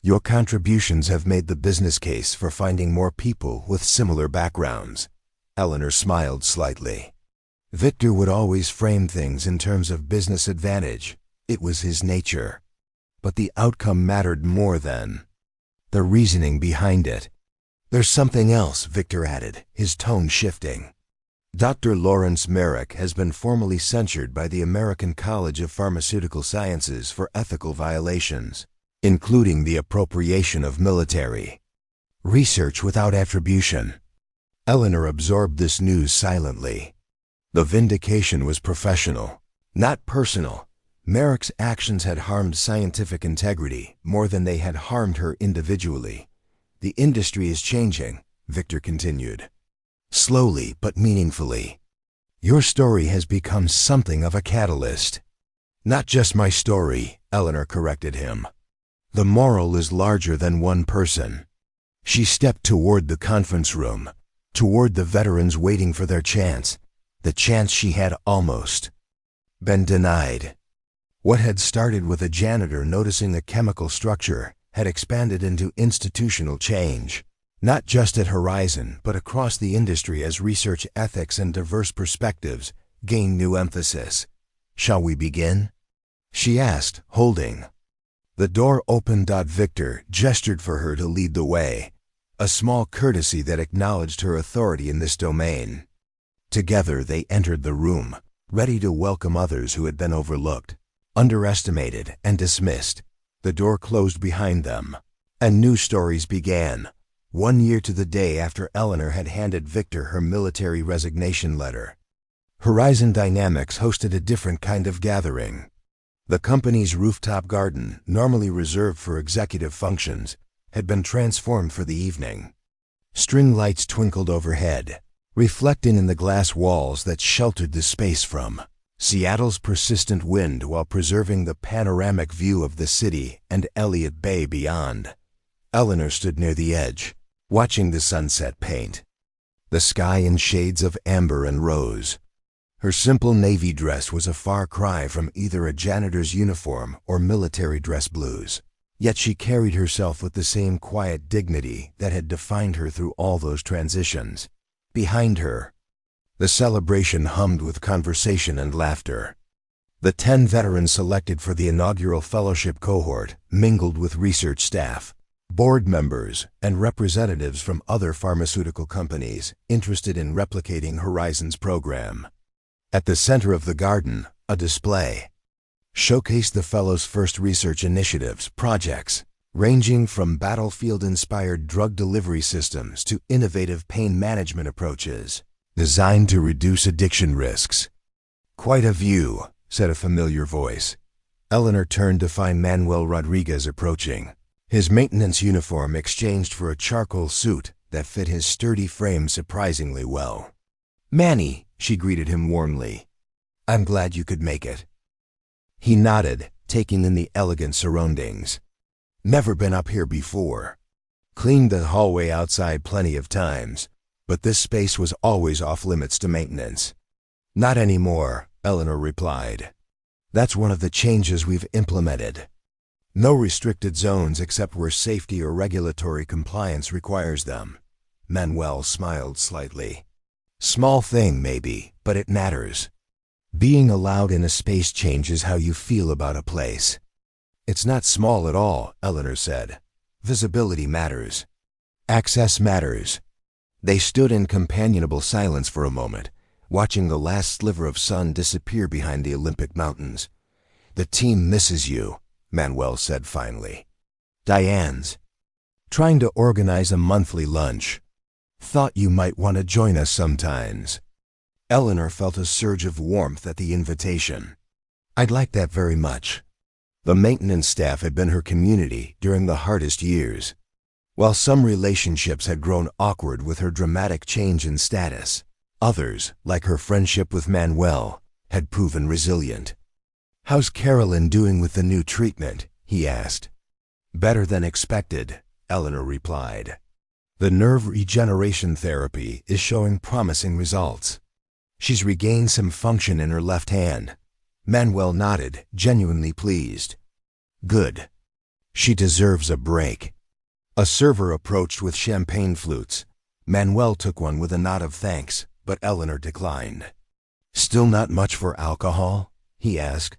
[SPEAKER 1] Your contributions have made the business case for finding more people with similar backgrounds. Eleanor smiled slightly. Victor would always frame things in terms of business advantage. It was his nature. But the outcome mattered more than the reasoning behind it. There's something else, Victor added, his tone shifting. Dr. Lawrence Merrick has been formally censured by the American College of Pharmaceutical Sciences for ethical violations, including the appropriation of military research without attribution. Eleanor absorbed this news silently. The vindication was professional, not personal. Merrick's actions had harmed scientific integrity more than they had harmed her individually. The industry is changing, Victor continued. Slowly but meaningfully. Your story has become something of a catalyst. Not just my story, Eleanor corrected him. The moral is larger than one person. She stepped toward the conference room, toward the veterans waiting for their chance, the chance she had almost been denied. What had started with a janitor noticing the chemical structure had expanded into institutional change, not just at Horizon but across the industry as research ethics and diverse perspectives gained new emphasis. Shall we begin? She asked, holding. The door opened. Victor gestured for her to lead the way, a small courtesy that acknowledged her authority in this domain. Together they entered the room, ready to welcome others who had been overlooked, underestimated, and dismissed. The door closed behind them, and new stories began. 1 year to the day after Eleanor had handed Victor her military resignation letter, Horizon Dynamics hosted a different kind of gathering. The company's rooftop garden, normally reserved for executive functions, had been transformed for the evening. String lights twinkled overhead, reflecting in the glass walls that sheltered the space from Seattle's persistent wind while preserving the panoramic view of the city and Elliott Bay beyond. Eleanor stood near the edge, watching the sunset paint the sky in shades of amber and rose. Her simple navy dress was a far cry from either a janitor's uniform or military dress blues, yet she carried herself with the same quiet dignity that had defined her through all those transitions. Behind her, the celebration hummed with conversation and laughter. The 10 veterans selected for the inaugural fellowship cohort mingled with research staff, board members, and representatives from other pharmaceutical companies interested in replicating Horizon's program. At the center of the garden, a display showcased the fellows' first research initiatives, projects, ranging from battlefield-inspired drug delivery systems to innovative pain management approaches designed to reduce addiction risks. Quite a view, said a familiar voice. Eleanor turned to find Manuel Rodriguez approaching, his maintenance uniform exchanged for a charcoal suit that fit his sturdy frame surprisingly well. Manny, she greeted him warmly. I'm glad you could make it. He nodded, taking in the elegant surroundings. Never been up here before. Cleaned the hallway outside plenty of times, but this space was always off limits to maintenance. Not anymore, Eleanor replied. That's one of the changes we've implemented. No restricted zones except where safety or regulatory compliance requires them. Manuel smiled slightly. Small thing, maybe, but it matters. Being allowed in a space changes how you feel about a place. It's not small at all, Eleanor said. Visibility matters. Access matters. They stood in companionable silence for a moment, watching the last sliver of sun disappear behind the Olympic Mountains. The team misses you, Manuel said finally. Diane's trying to organize a monthly lunch. Thought you might want to join us sometimes. Eleanor felt a surge of warmth at the invitation. I'd like that very much. The maintenance staff had been her community during the hardest years. While some relationships had grown awkward with her dramatic change in status, others, like her friendship with Manuel, had proven resilient. How's Carolyn doing with the new treatment? he asked. Better than expected, Eleanor replied. The nerve regeneration therapy is showing promising results. She's regained some function in her left hand. Manuel nodded, genuinely pleased. Good. She deserves a break. A server approached with champagne flutes. Manuel took one with a nod of thanks, but Eleanor declined. Still not much for alcohol? He asked.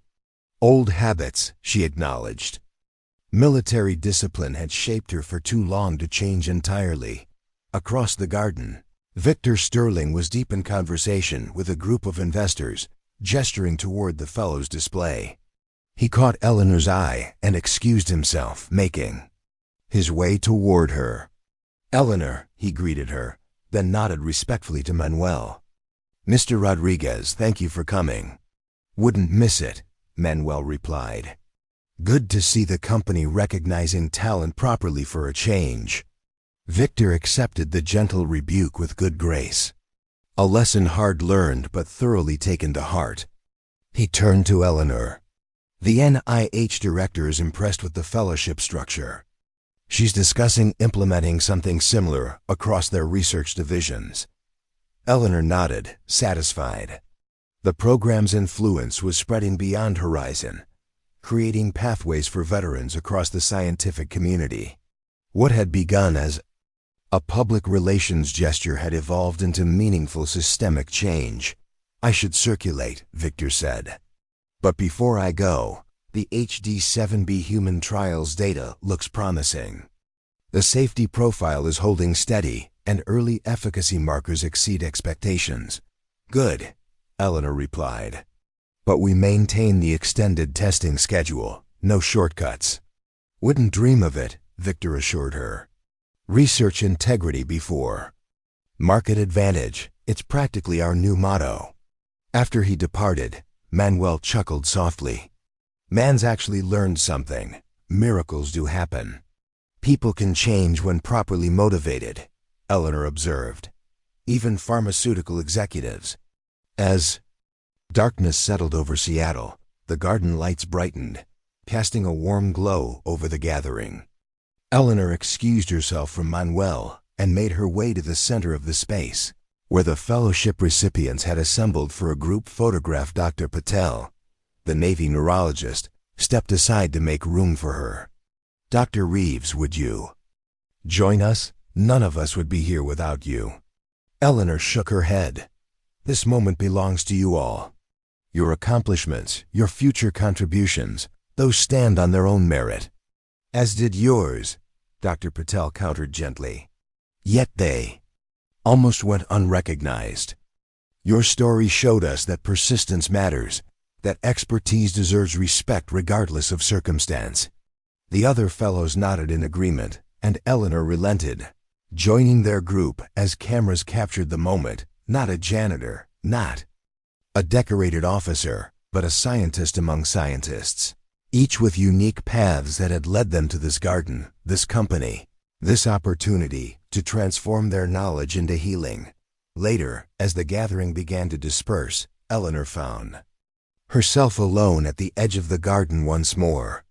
[SPEAKER 1] Old habits, she acknowledged. Military discipline had shaped her for too long to change entirely. Across the garden, Victor Sterling was deep in conversation with a group of investors, gesturing toward the fellow's display. He caught Eleanor's eye and excused himself, making his way toward her. Eleanor, he greeted her, then nodded respectfully to Manuel. Mr. Rodriguez, thank you for coming. Wouldn't miss it, Manuel replied. Good to see the company recognizing talent properly for a change. Victor accepted the gentle rebuke with good grace. A lesson hard learned but thoroughly taken to heart. He turned to Eleanor. The NIH director is impressed with the fellowship structure. She's discussing implementing something similar across their research divisions. Eleanor nodded, satisfied. The program's influence was spreading beyond Horizon, creating pathways for veterans across the scientific community. What had begun as a public relations gesture had evolved into meaningful systemic change. I should circulate, Victor said. But before I go, the HD7B human trials data looks promising. The safety profile is holding steady, and early efficacy markers exceed expectations. Good, Eleanor replied. But we maintain the extended testing schedule, no shortcuts. Wouldn't dream of it, Victor assured her. Research integrity before market advantage, it's practically our new motto. After he departed, Manuel chuckled softly. Man's actually learned something. Miracles do happen. People can change when properly motivated, Eleanor observed. Even pharmaceutical executives. As darkness settled over Seattle, the garden lights brightened, casting a warm glow over the gathering. Eleanor excused herself from Manuel and made her way to the center of the space, where the fellowship recipients had assembled for a group photograph. Dr. Patel, the Navy neurologist, stepped aside to make room for her. Dr. Reeves, would you join us? None of us would be here without you. Eleanor shook her head. This moment belongs to you all. Your accomplishments, your future contributions, those stand on their own merit. As did yours, Dr. Patel countered gently. Yet they almost went unrecognized. Your story showed us that persistence matters, that expertise deserves respect regardless of circumstance. The other fellows nodded in agreement, and Eleanor relented, joining their group as cameras captured the moment. Not a janitor, not a decorated officer, but a scientist among scientists, each with unique paths that had led them to this garden, this company, this opportunity to transform their knowledge into healing. Later, as the gathering began to disperse, Eleanor found herself alone at the edge of the garden once more.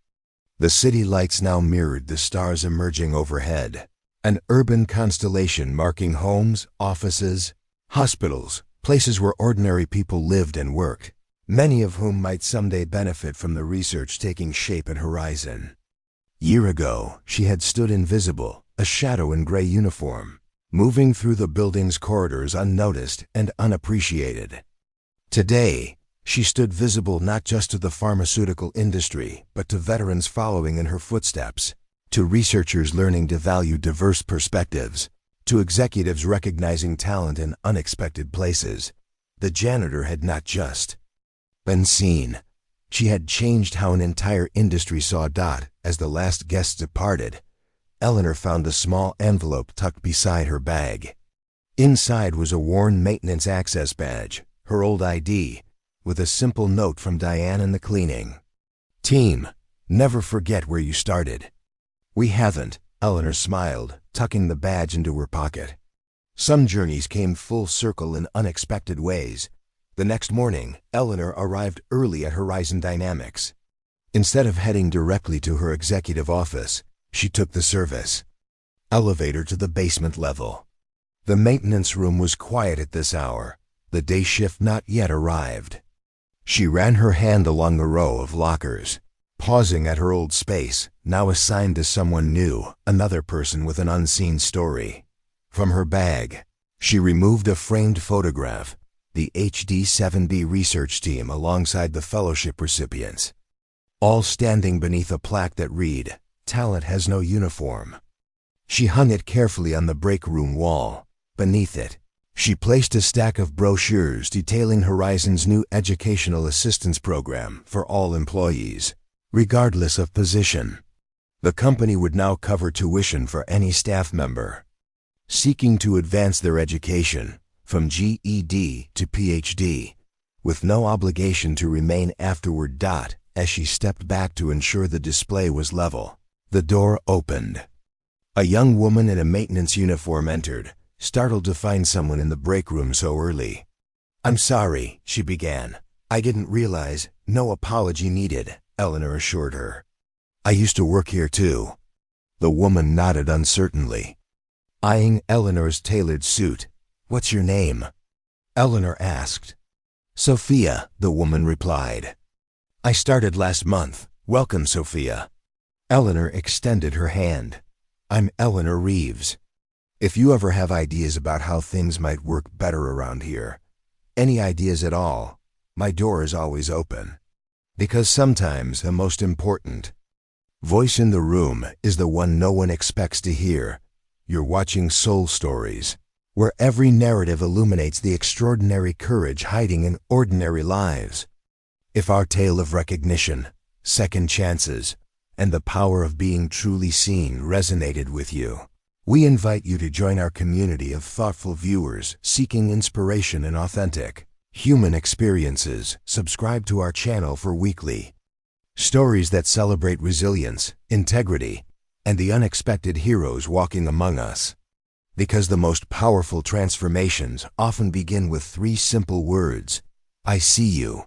[SPEAKER 1] The city lights now mirrored the stars emerging overhead, an urban constellation marking homes, offices, hospitals, places where ordinary people lived and worked, many of whom might someday benefit from the research taking shape at Horizon. Year ago, she had stood invisible, a shadow in gray uniform, moving through the building's corridors unnoticed and unappreciated. Today, she stood visible not just to the pharmaceutical industry, but to veterans following in her footsteps, to researchers learning to value diverse perspectives, to executives recognizing talent in unexpected places. The janitor had not just been seen. She had changed how an entire industry saw Dot. As the last guests departed, Eleanor found a small envelope tucked beside her bag. Inside was a worn maintenance access badge, her old ID, with a simple note from Diane in the cleaning team. Never forget where you started. We haven't, Eleanor smiled, tucking the badge into her pocket. Some journeys came full circle in unexpected ways. The next morning, Eleanor arrived early at Horizon Dynamics. Instead of heading directly to her executive office, she took the service elevator to the basement level. The maintenance room was quiet at this hour, the day shift not yet arrived. She ran her hand along the row of lockers, pausing at her old space, now assigned to someone new, another person with an unseen story. From her bag, she removed a framed photograph, the HD-7B research team alongside the fellowship recipients, all standing beneath a plaque that read, "Talent has no uniform." She hung it carefully on the break room wall. Beneath it, she placed a stack of brochures detailing Horizon's new educational assistance program for all employees, regardless of position. The company would now cover tuition for any staff member seeking to advance their education from GED to PhD, with no obligation to remain afterward. As she stepped back to ensure the display was level, the door opened. A young woman in a maintenance uniform entered, startled to find someone in the break room so early. "I'm sorry," she began. "I didn't realize." "No apology needed," Eleanor assured her. "I used to work here too." The woman nodded uncertainly, eyeing Eleanor's tailored suit. "What's your name?" Eleanor asked. "Sophia," the woman replied. "I started last month. Welcome, Sophia." Eleanor extended her hand. "I'm Eleanor Reeves. If you ever have ideas about how things might work better around here, any ideas at all, my door is always open." Because sometimes the most important voice in the room is the one no one expects to hear. You're watching Soul Stories, where every narrative illuminates the extraordinary courage hiding in ordinary lives. If our tale of recognition, second chances, and the power of being truly seen resonated with you, we invite you to join our community of thoughtful viewers seeking inspiration in authentic, human experiences. Subscribe to our channel for weekly stories that celebrate resilience, integrity, and the unexpected heroes walking among us. Because the most powerful transformations often begin with 3 simple words: "I see you."